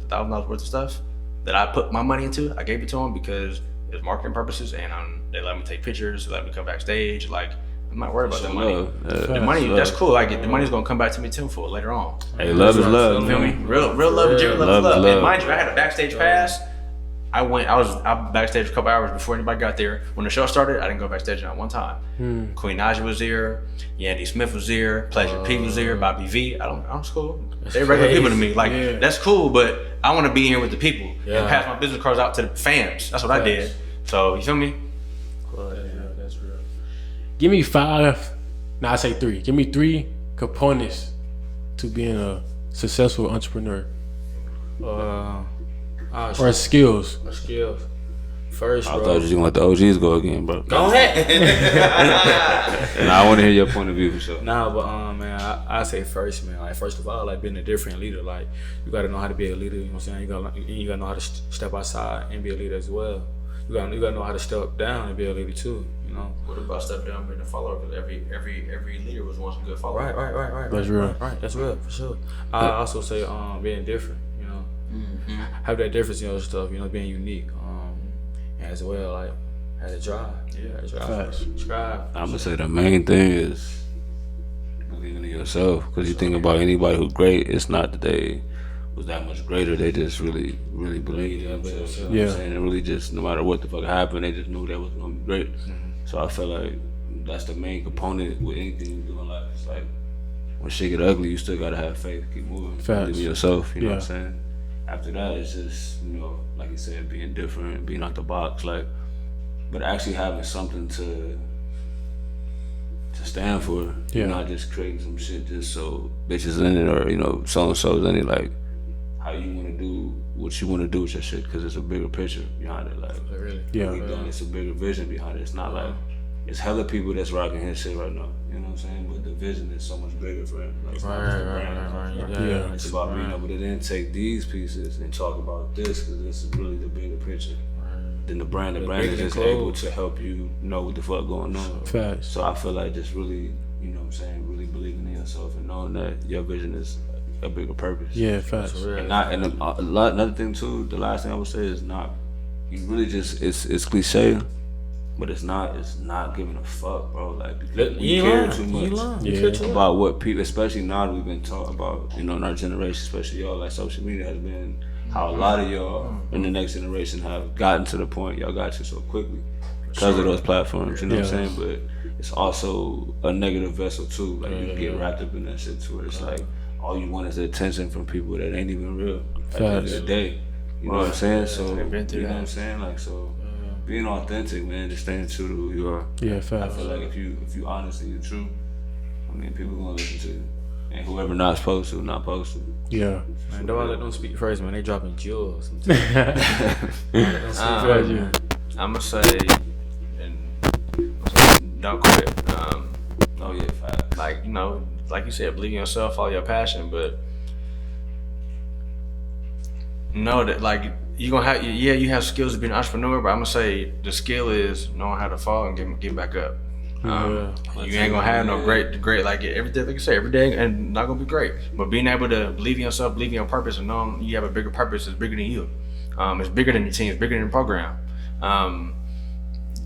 $1,000 worth of stuff that I put my money into. I gave it to them because it's marketing purposes, and they let me take pictures, let me come backstage. Like I'm not worried about that money. The money, that's cool. Like the money's gonna come back to me tenfold later on. Hey, love is love. You feel me? Real love and genuine love is Love is love. And love. mind you, I had a backstage pass. I was backstage a couple hours before anybody got there. When the show started, I didn't go backstage not one time. Queen Naja was there, Yandy Smith was there, Pleasure P was there, Bobby V. I'm cool. They're regular people to me. Like that's cool, but I want to be here with the people and pass my business cards out to the fans. That's what I did. So you feel me? That's real. Give me 5. No, I say 3. Give me 3 components to being a successful entrepreneur or skills. Skills. First, I bro. thought you was gonna let the OGs go again, bro. Go ahead. And I want to hear your point of view for sure. Nah, but man, I say first, man. Like first of all, like being a different leader. Like you gotta know how to be a leader. You know what I'm saying? You gotta know how to step outside and be a leader as well. You gotta know how to step down and be a leader too. You know. What about step down being a follower? Because every leader was once a good follower. Right. That's real. Right. That's real for sure. I also say being different. You know, have that difference. You know, stuff. You know, being unique. As well, like had a drive. Drive. I'm gonna say the main thing is believing in yourself. Because you think about anybody who's great, it's not that they was that much greater. They just really believed in themselves. You know what I'm saying? And really just no matter what the fuck happened, they just knew that was gonna be great. So I feel like that's the main component with anything you do in life. It's like when shit get ugly, you still gotta have faith, keep moving, believe in yourself. You know what I'm saying? After that, it's just, you know, like you said, being different, being out the box, like, but actually having something to stand for. You're not just creating some shit just so bitches in it or, you know, so-and-so's in it, like, how you want to do what you want to do with your shit, because it's a bigger picture behind it, like, Really? it's a bigger vision behind it. It's not like, it's hella people that's rocking his shit right now, you know what I'm saying? But the vision is so much bigger for him. Like, it's not just a brand. It's about being able to then take these pieces and talk about this, because this is really the bigger picture. Then the brand is just able to help you know what the fuck going on. Facts. So I feel like just really, you know what I'm saying, really believing in yourself and knowing that your vision is a bigger purpose. Yeah, facts. Another thing too, the last thing I would say is not, you really just, it's cliche, but it's not giving a fuck, bro. Like, because we care too much about what people, especially now that we've been talking about, you know, in our generation, especially y'all, like social media has been how a lot of y'all in the next generation have gotten to the point y'all got to so quickly because of those platforms, you know what I'm saying? But it's also a negative vessel too. Like you can get wrapped up in that shit too, where it's like all you want is the attention from people that ain't even real at the end of the day. You know what I'm saying? So you know what I'm saying? Like, so being authentic, man, just staying true to who you are. Yeah, I facts. feel like if you honest and you're true, I mean, people gonna listen to you. And whoever not supposed to, not supposed to. Yeah. Man, don't let them speak first, man. They dropping jewels. I'm I'ma say, don't quit. Oh yeah, facts. Like, you know, like you said, believe in yourself, follow your passion, but know that, like, you gonna have you have skills to be an entrepreneur, but I'm gonna say the skill is knowing how to fall and get back up. You ain't gonna have no great like everything, like you say, every day, and not gonna be great. But being able to believe in yourself, believe in your purpose, and knowing you have a bigger purpose is bigger than you. It's bigger than your team, it's bigger than the program.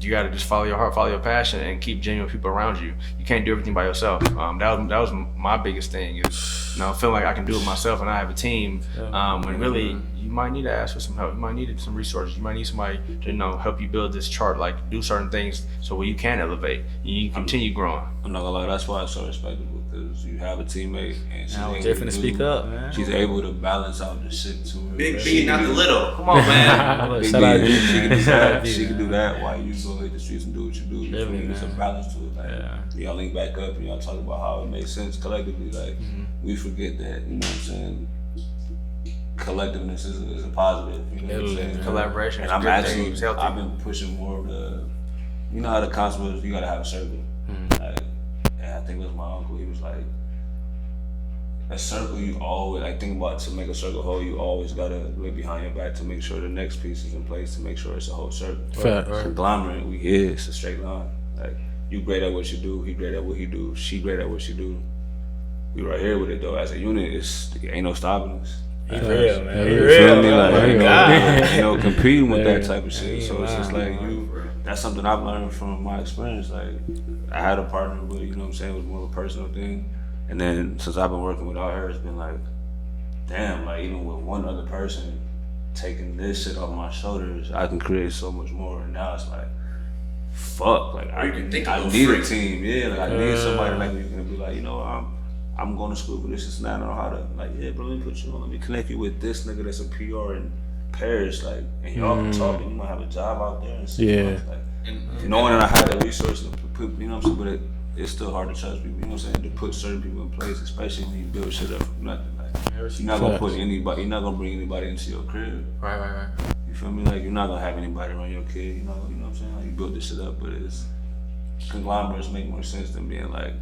You gotta just follow your heart, follow your passion, and keep genuine people around you. You can't do everything by yourself. That was my biggest thing is, feeling like I can do it myself and I have a team. When really you might need to ask for some help. You might need some resources. You might need somebody to help you build this chart, like do certain things so where you can elevate. You continue growing. I'm not gonna lie, that's why it's so respectable, because you have a teammate and she's able definitely speak up, man. She's able to balance out the shit to her. Big B, not the little. Come on, man. Big B, she can do that. She can do that while you go hit the streets and do what you do. You feel me? There's a balance to it. Like, y'all link back up and y'all talk about how it makes sense collectively. Like, we forget that, you know what I'm saying? Collectiveness is a positive, you know what I'm saying? Collaboration. And I've been pushing more of the, you know how the concept is, you gotta have a circle. Like, and I think it was my uncle, he was like, a circle you always, like, think about to make a circle whole, you always gotta look behind your back to make sure the next piece is in place, to make sure it's a whole circle. Fact. Conglomerate, we here, it's a straight line. Like, you great at what you do, he great at what he do, she great at what she do. We right here with it though, as a unit, ain't no stopping us. He real, man. You feel me? Like, ain't no competing with that type of shit. So it's just like that's something I've learned from my experience. Like, I had a partner, but you know what I'm saying, it was more of a personal thing. And then since I've been working without her, it's been like, damn, like even with one other person taking this shit off my shoulders, I can create so much more. And now it's like, fuck, like I need a team. Yeah, like I need somebody like me can be like, I'm going to school for this and that. I don't know how to, like, yeah, bro, let me put you on. Let me connect you with this nigga that's a PR in Paris, like, and y'all can talk and you might have a job out there and stuff. Like, knowing that I had that resource to put, you know what I'm saying, but it's still hard to trust people, you know what I'm saying, to put certain people in place, especially when you build shit up from nothing. Like, you're not gonna put anybody, you're not gonna bring anybody into your crib. Right. You feel me? Like, you're not gonna have anybody around your kid, you know what I'm saying? Like, you build this shit up, but it's conglomerates make more sense than being like,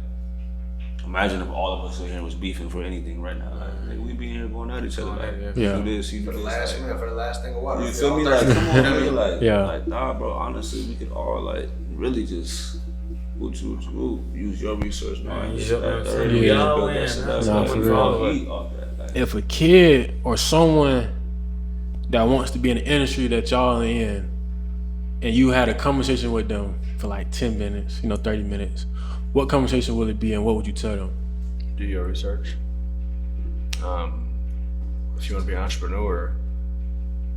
imagine if all of us here was beefing for anything right now. Like, we be here going at each other. Like, you do this, you do this. For the last thing of water. You feel me? Like, come on, man. Like, nah, bro. Honestly, we could all like really just use your resource, man. If a kid or someone that wants to be in the industry that y'all are in, and you had a conversation with them for like 10 minutes, 30 minutes, what conversation will it be and what would you tell them? Do your research. If you want to be an entrepreneur,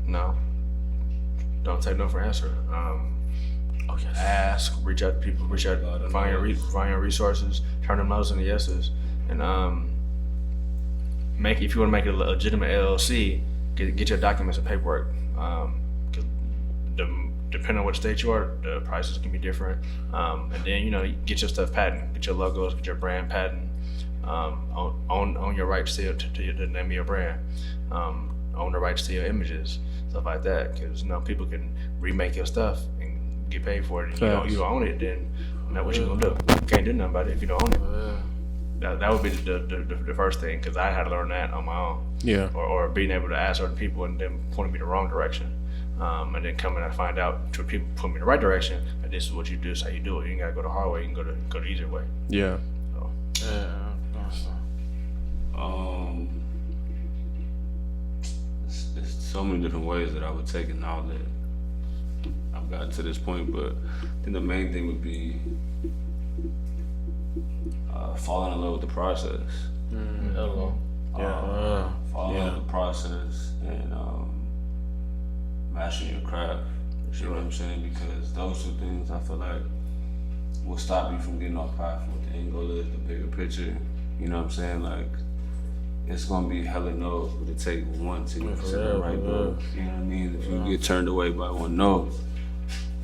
no. Don't take no for an answer. Ask, reach out to people, find your resources, turn them no's into yeses, and if you want to make it a legitimate LLC, get your documents and paperwork. Depending on what state you are, the prices can be different. And then get your stuff patent, get your logos, get your brand patent, own your rights to the name of your brand, own the rights to your images, stuff like that. Because people can remake your stuff and get paid for it. And you don't own it, then what you gonna do? You can't do nothing about it if you don't own it. That would be the first thing, because I had to learn that on my own. Yeah. Or being able to ask certain people and them pointing me the wrong direction. And then coming and find out to people put me in the right direction, and this is what you do, this is how you do it. You ain't gotta go the hard way, you can go the easier way. Yeah. There's so many different ways that I would take it now that I've gotten to this point, but I think the main thing would be falling in love with the process. Falling in love with the process and mastering your craft, you know what I'm saying? Because those two things I feel like will stop you from getting off path. What the end goal is, the bigger picture, you know what I'm saying? Like, it's gonna be hella no's, but it take one to get to the right book, you know what I mean? If you get turned away by one no,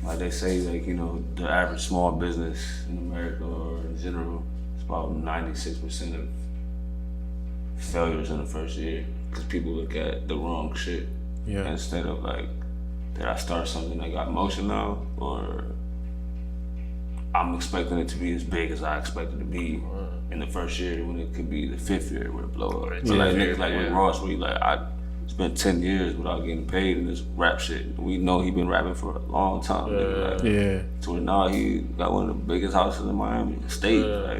like they say, like, the average small business in America or in general, it's about 96% of failures in the first year, because people look at the wrong shit. Yeah. Instead of like, did I start something that got motion now, or I'm expecting it to be as big as I expected it to be in the first year, when it could be the 5th year where it blow up. So like niggas like with Ross, where you like, spent 10 years without getting paid in this rap shit. We know he been rapping for a long time. Yeah. So now he got one of the biggest houses in Miami State. Like,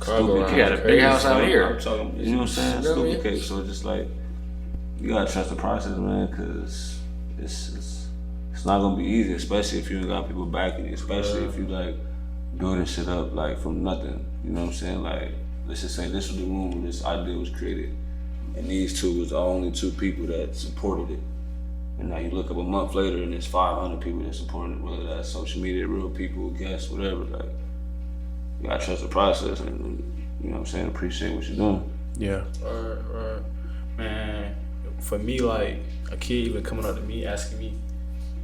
stupid. He got a big house out here. I'm talking, you know what I'm saying? Stupid cake. So just like, you gotta trust the process, man, because it's not gonna be easy, especially if you ain't got people backing you, especially if you like building shit up like from nothing. You know what I'm saying? Like, let's just say this was the room where this idea was created. And these two was the only 2 people that supported it. And now you look up a month later and there's 500 people that supported it, whether that's social media, real people, guests, whatever. Like, you gotta trust the process and, you know what I'm saying, appreciate what you're doing. Yeah. Right. Man, for me, like, a kid even coming up to me asking me,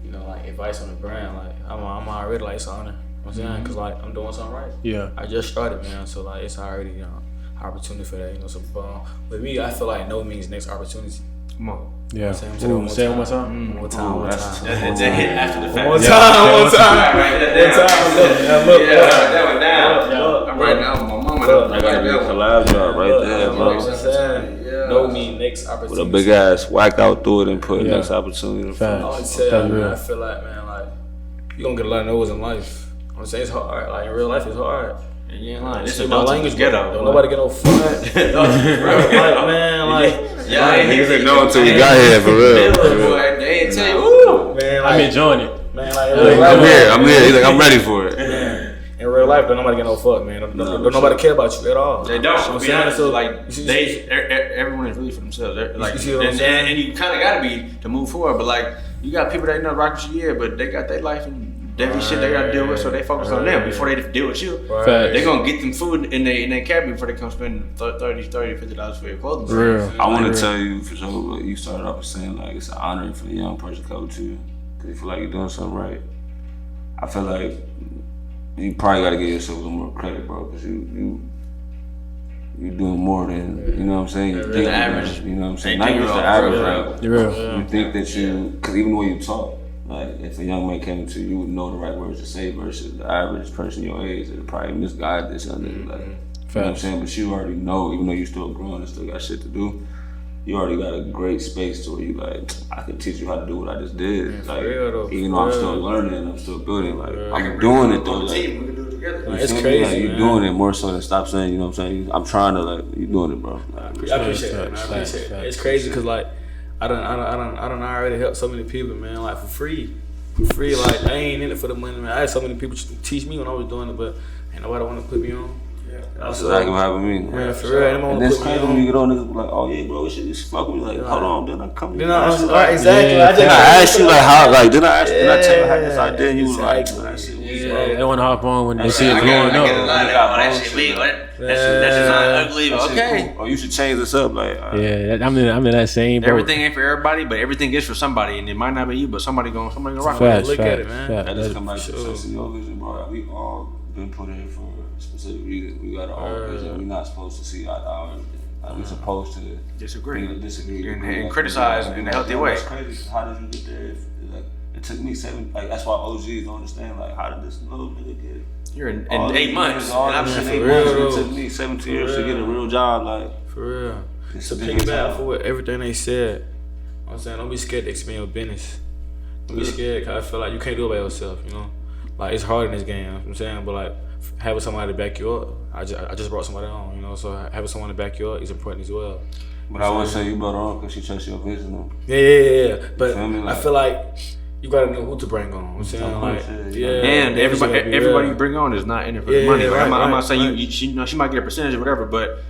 you know, like, advice on the brand, like, I'm already, like, it's an honor. You know what I'm saying? Because, like, I'm doing something right. Yeah. I just started, man, so, like, it's already, you know, opportunity for that, you know. So with me, I feel like no means next opportunity. Come on. Yeah. Say it one more time. One more time. That's a hit after the fact. One time. Look. That went down. I'm right now. My mama. I gotta be a collab job right there, bro. No mean next opportunity. With a big ass whack out through it and put next opportunity in front. I always tell you, man, I feel like, man, like, you gonna get a lot of no's in life. I'm saying it's hard. Like, in real life, it's hard. You ain't lying. This It's is my language, ghetto. Don't nobody get no fuck. Like, man, like, Niggas didn't know until we got here, for real. They ain't tell you. Man, like, I'm enjoying it. Man, like, I'm here. He's like, I'm ready for it. Man, in real life, don't nobody get no fuck, man. Don't nobody care about you at all. They don't. I'm Be saying, honest, so like everyone is really for themselves. They're, like, you see what I'm saying? and you kind of gotta be to move forward. But like, you got people that rock with you, but they got their life and every shit they gotta deal with, so they focus on them before they deal with you. They're gonna get them food in their cabin before they come spend $30, $50 for your clothing. Real. I want to tell you for sure what you started off with saying, like, it's an honor for the young person to come to you because you feel like you're doing something right. I feel like you probably got to give yourself a little more credit, bro, because you're doing more than, you know what I'm saying? You think average. You know what I'm saying? Not just the average, like, Real. you think that because even the way you talk, like, if a young man came to you, you would know the right words to say versus the average person your age that would probably misguide this young nigga. Like, you know what I'm saying? But you already know, even though you still growing and still got shit to do, you already got a great space to where you like, I can teach you how to do what I just did. Like, even though I'm still learning, I'm still building. Like, I'm doing it though. Like, We can do it together. It's crazy, like, you're man. doing it more so than stop saying, you know what I'm saying? I'm trying to, like, you're doing it, bro. Like, I appreciate that, man. I appreciate it. It's crazy because, like, I done already helped so many people, man, like, for free. Like, I ain't in it for the money, man. I had so many people teach me when I was doing it, but ain't nobody want to put me on. that's exactly what happened to me. Man, for real, ain't nobody And want that's to put me crazy when you on. get on niggas be like, oh yeah, bro, shit, just fuck with me. Like, hold on, then I come. Then exactly. Yeah. Then I asked you like how, like, then I tell you how this idea, and you was like, that shit was They want to hop on when they see it blowing up. That shit legal. That design ugly. Okay. Or you should change this up, like. Yeah, I'm in that same boat. Everything ain't for everybody, but everything is for somebody, and it might not be you, but somebody gonna rock. Facts, Look at it, facts, man. That just come back to Sure. trusting your vision, bro. We all been put in for a specific reason. We got our own vision. We're not supposed to see eye to eye. Like, we're supposed to Disagree and and criticize in a healthy way. That's crazy. 'Cause how did you get there? Like, it took me 7. Like, that's why OGs don't understand. Like, how did this little nigga get it? You're in All 8 these months. niggas, all And I'm this just shit, 8 real, months. It took me 17 years to get a real job. Like, For real. it's So a big piggyback time. for what everything they said. I'm saying, don't be scared to expand your business. Don't be scared, cause I feel like you can't do it by yourself, you know? Like, it's hard in this game, you know what I'm saying? But, like, having somebody to back you up, I just brought somebody on, you know? So having someone to back you up is important as well. But I would say you brought her on because she trusts your vision, though. Yeah. But feel me? I Like- feel like you gotta know who to bring on. I'm saying, like, yeah. And everybody you bring on is not in it for the Yeah, money. Like, right, I'm not right, saying right. she might get a percentage or whatever, but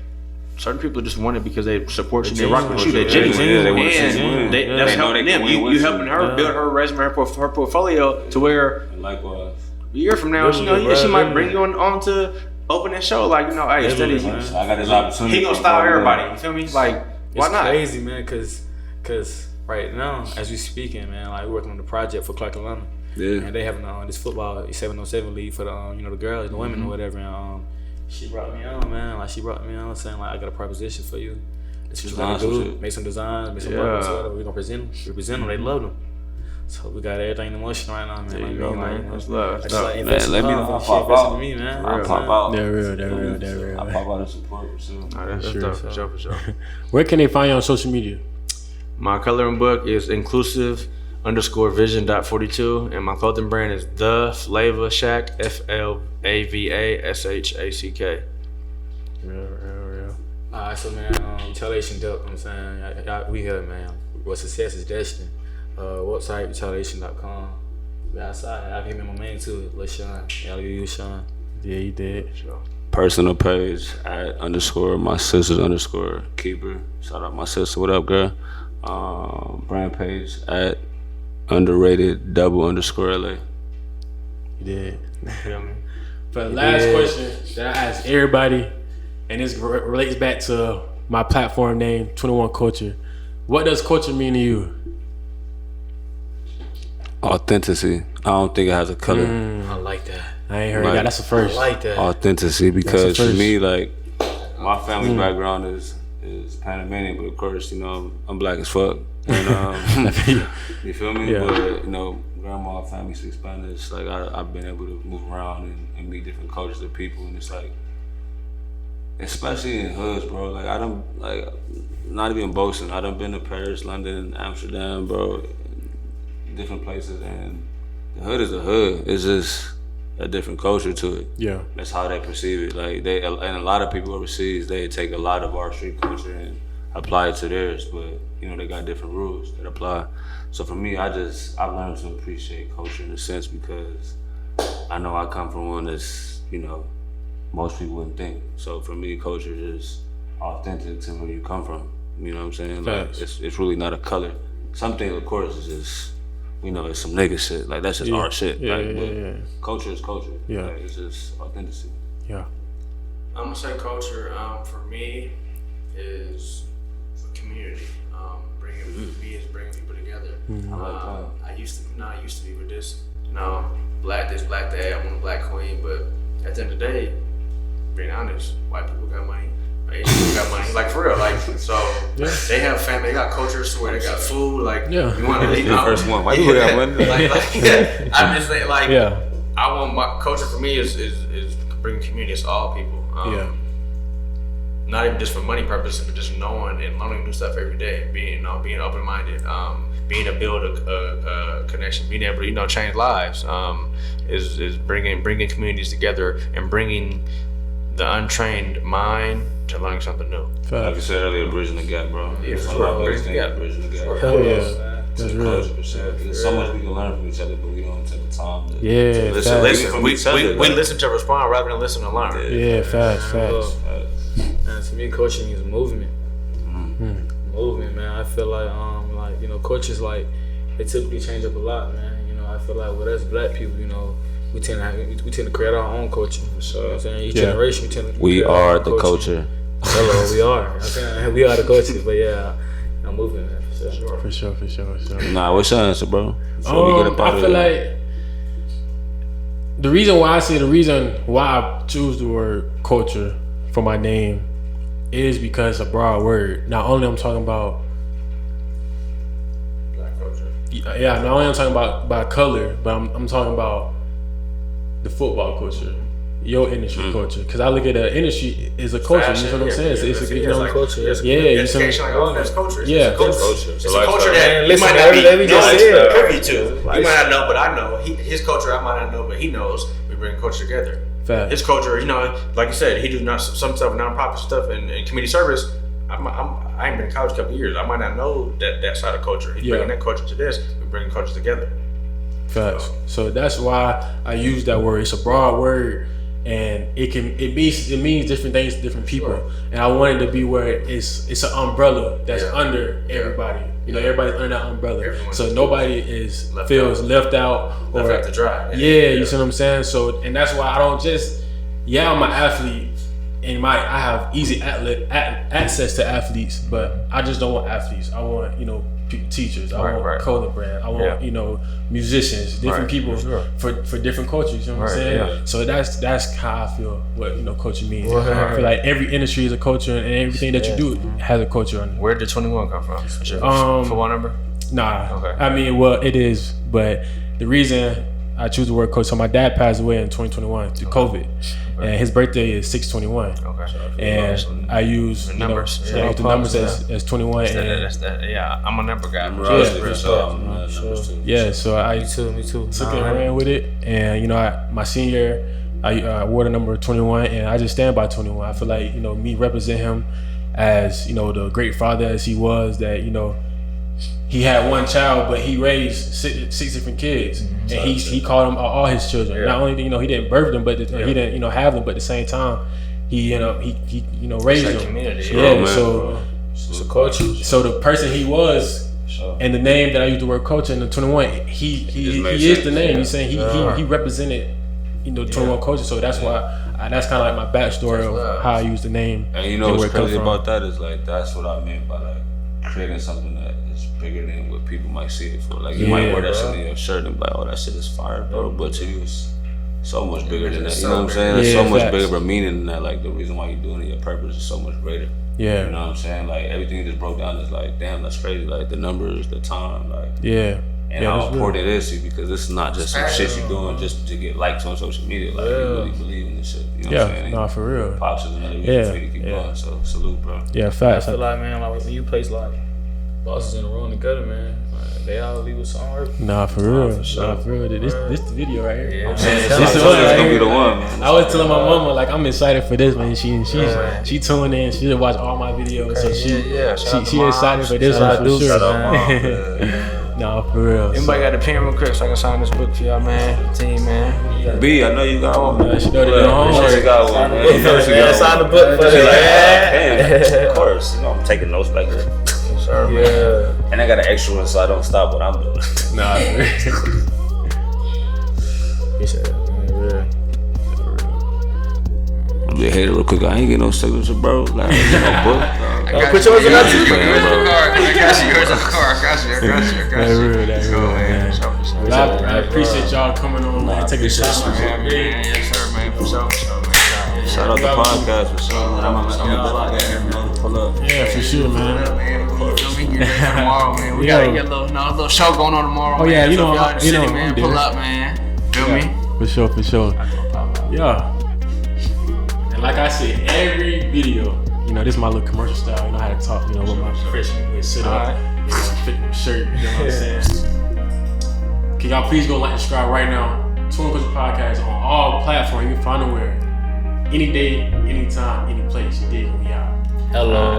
certain people just want it because they support you, they genuine. rock with you, they Yeah, genuine, yeah, they wanna see you win. and They that's know helping they can them. win You with helping you. her build her resume, her portfolio to where And likewise. a year from now, she might bring you on to open that show. Like, you know, hey, instead of you, So I got this opportunity. he gonna style everybody. You feel me? Like, why It's not? crazy, man, cause right now, as we speaking, man, like, we're working on the project for Clark Atlanta. Yeah. And they having this football 707 league for the the girls, the women or whatever. And she brought me on, man. Like, she brought me on saying, like, I got a proposition for you. This is what Design we some do. shit. Make some designs, make some work, whatever. We're gonna present them. They love them. So we got everything in motion right now, man. There Like, you go, like, man. That's love. I That's just love. like Man, invest in let me her, know. she I'll invested pop in me, man. I'll Real, pop man. out. They're real. I'll pop out and support for sure. That's dope, for sure. Where can they find you on social media? My coloring book is inclusive_vision.42, and my clothing brand is The Flavor Shack, FLAVASHACK. Real. Alright, so man, retaliation dope. I'm saying, we here, man. What success is destined. Website retaliation.com. We outside. I gave me my main too, Lil Sean. LU Sean. Yeah, you did. Sure. Personal page at _my sisters _keeper. Shout out my sister. What up, girl? Brand page at underrated _LA. You did. You feel me? For the last question that I asked everybody, and this relates back to my platform name, 21 Culture. What does culture mean to you? Authenticity. I don't think it has a color. I like that. I ain't heard that. That's the first. I like that. Authenticity, because for first. me, like, my family background is Panamanian, but of course, you know, I'm black as fuck. And, you feel me? Yeah. But, you know, grandma and family speak Spanish. Like, I've been able to move around and meet different cultures of people, and it's like, especially in hoods, bro. Like, I done, like, not even boasting. I done been to Paris, London, Amsterdam, bro, different places, and the hood is the hood. It's just a different culture to it. Yeah. That's how they perceive it. Like, and a lot of people overseas, they take a lot of our street culture and apply it to theirs, but you know, they got different rules that apply. So for me, I've learned to appreciate culture in a sense, because I know I come from one that's, you know, most people wouldn't think. So for me, culture is authentic to where you come from. You know what I'm saying? Like, it's really not a color. Some things, of course, is just, you know, it's some nigga shit. Like, that's just our shit. Yeah. Culture is culture. Yeah. Like, it's just authenticity. Yeah. I'm gonna say culture, for me, is community. Bringing people together. I used to be with this, you know, black this, black that. I'm a black queen, but at the end of the day, being honest, white people got money. Asian people got money, like for real, like so. They have family, they got cultures where they got food, like you want to eat. The first one, white people got money. I'm just saying, like, I want my culture for me is bringing community. It's all people. Not even just for money purposes, but just knowing and learning new stuff every day. Being open-minded, being able to build a connection, being able to change lives. Is bringing communities together and bringing the untrained mind to learning something new. Like I said earlier, bridging the gap, bro. Bridging the gap. Hell yeah. That's real. There's so much we can learn from each other, but we don't take the time to listen. We listen to respond rather than listen to learn. Facts. And to me, culture means movement. Movement, man. I feel like cultures, like, they typically change up a lot, man. You know, I feel like with us black people, you know, we tend to create our own culture. For sure. You know what I'm saying? Each generation, we are the culture. Hello, we are. I'm saying we are the culture, but I'm moving, man. For sure. Nah, what's your answer, bro? I feel like the reason why I choose the word culture for my name is because it's a broad word. Not only I'm talking about Black culture. not only I'm talking about color, but I'm talking about the football culture, your industry culture. Because I look at the industry as a culture. Fashion, you know what I'm saying? It's like culture. Education, like all that's culture. Yeah, It's a culture. It's a culture that you listen, might not be privy to. You might not know, but I know. His culture, I might not know, but he knows. We bring culture together. Fact. His culture, like you said, he do some stuff, nonprofit stuff, and community service. I ain't been in college a couple of years. I might not know that side of culture. He's bringing that culture to this. We bring culture together. Facts. So that's why I use that word. It's a broad word, and it means different things to different people. Sure. And I want it to be where it's an umbrella that's under everybody. You know, everybody's under that umbrella. So nobody feels left out or left out to dry. You see what I'm saying? So, and that's why I don't just I'm an athlete and I have easy access to athletes, but I just don't want athletes. I want teachers. I want color brand. I want musicians, different people for different cultures. You know what I'm saying? Yeah. So that's how I feel what culture means. I feel like every industry is a culture, and everything that you do has a culture on it. Where did 21 come from? Football number? Nah. Okay. I mean, well, it is, but the reason I choose the word coach. So my dad passed away in 2021 to COVID, and his birthday is 6/21. And I use the numbers as 21. I'm a number guy. So I Me too. took it and ran with it. And my senior year, I wore the number 21, and I just stand by 21. I feel like me represent him as the great father as he was. That he had one child, but he raised six different kids, and he called them all his children. Yeah. Not only he didn't birth them, but he didn't have them, but at the same time he raised them. Community. Yeah, so it's a culture. So the person he was, and the name that I used the word coach in the 21, he is the name. Yeah. He's saying he represented 21 culture. So that's why that's kind of like my backstory of how I use the name. And what's crazy about that is like that's what I meant by like creating something that is bigger than what people might see it for. Like you might wear that shit in your shirt and be like, oh, that shit is fire, bro. But to you, it's so much bigger than that. You know what I'm saying? There's so much bigger of a meaning than that. Like the reason why you're doing it, your purpose is so much greater. Yeah. You know what I'm saying? Like everything just broke down is like, damn, that's crazy. Like the numbers, the time, like and how important it is to you because this is not just some shit you're doing just to get likes on social media. Like you really believe in this shit. You know what I'm saying? Nah, for real. Pops is another reason for you to keep going. So salute, bro. Yeah, facts. I feel like, man, like when you place like bosses in the room together, man, like, they all leave with some work. Nah, for real. Nah, for real. This the video right here. Yeah, this is gonna be the one, man. I was telling my mama like I'm excited for this, man. She tuned in. She watch all my videos, so she excited for this one for sure. Nah, for real. Anybody got a pen real quick so I can sign this book for y'all, man? Team, man. B, I know you got one. She know the homework. She got one, man. Sign the book for me. Of course, I'm taking notes back there. Sure, man. And I got an extra one so I don't stop what I'm doing. Nah, He said, man, I'm be a hater real quick. I ain't get no signature, bro. Like, no book. Put yours in that too, I got you yours in the car. I got you. That's real, man. I appreciate y'all coming on, man. Taking shots with me. Yes, sir, man. For sure, man. Shout out the podcast for sure. I'm pull up. Yeah, for sure, man. You feel me? You're ready for tomorrow, man. We got a little show going on tomorrow. Oh yeah, man. Pull up, man. Feel me? For sure. Yeah. And like I said, every video, this is my little commercial style. How to talk, with my freshman, sit up, fit my shirt. You know what I'm saying? Can y'all please go like and subscribe right now? 21 Culture Podcast on all platforms. You can find it where any day, anytime, any place. You dig? We out. Hello.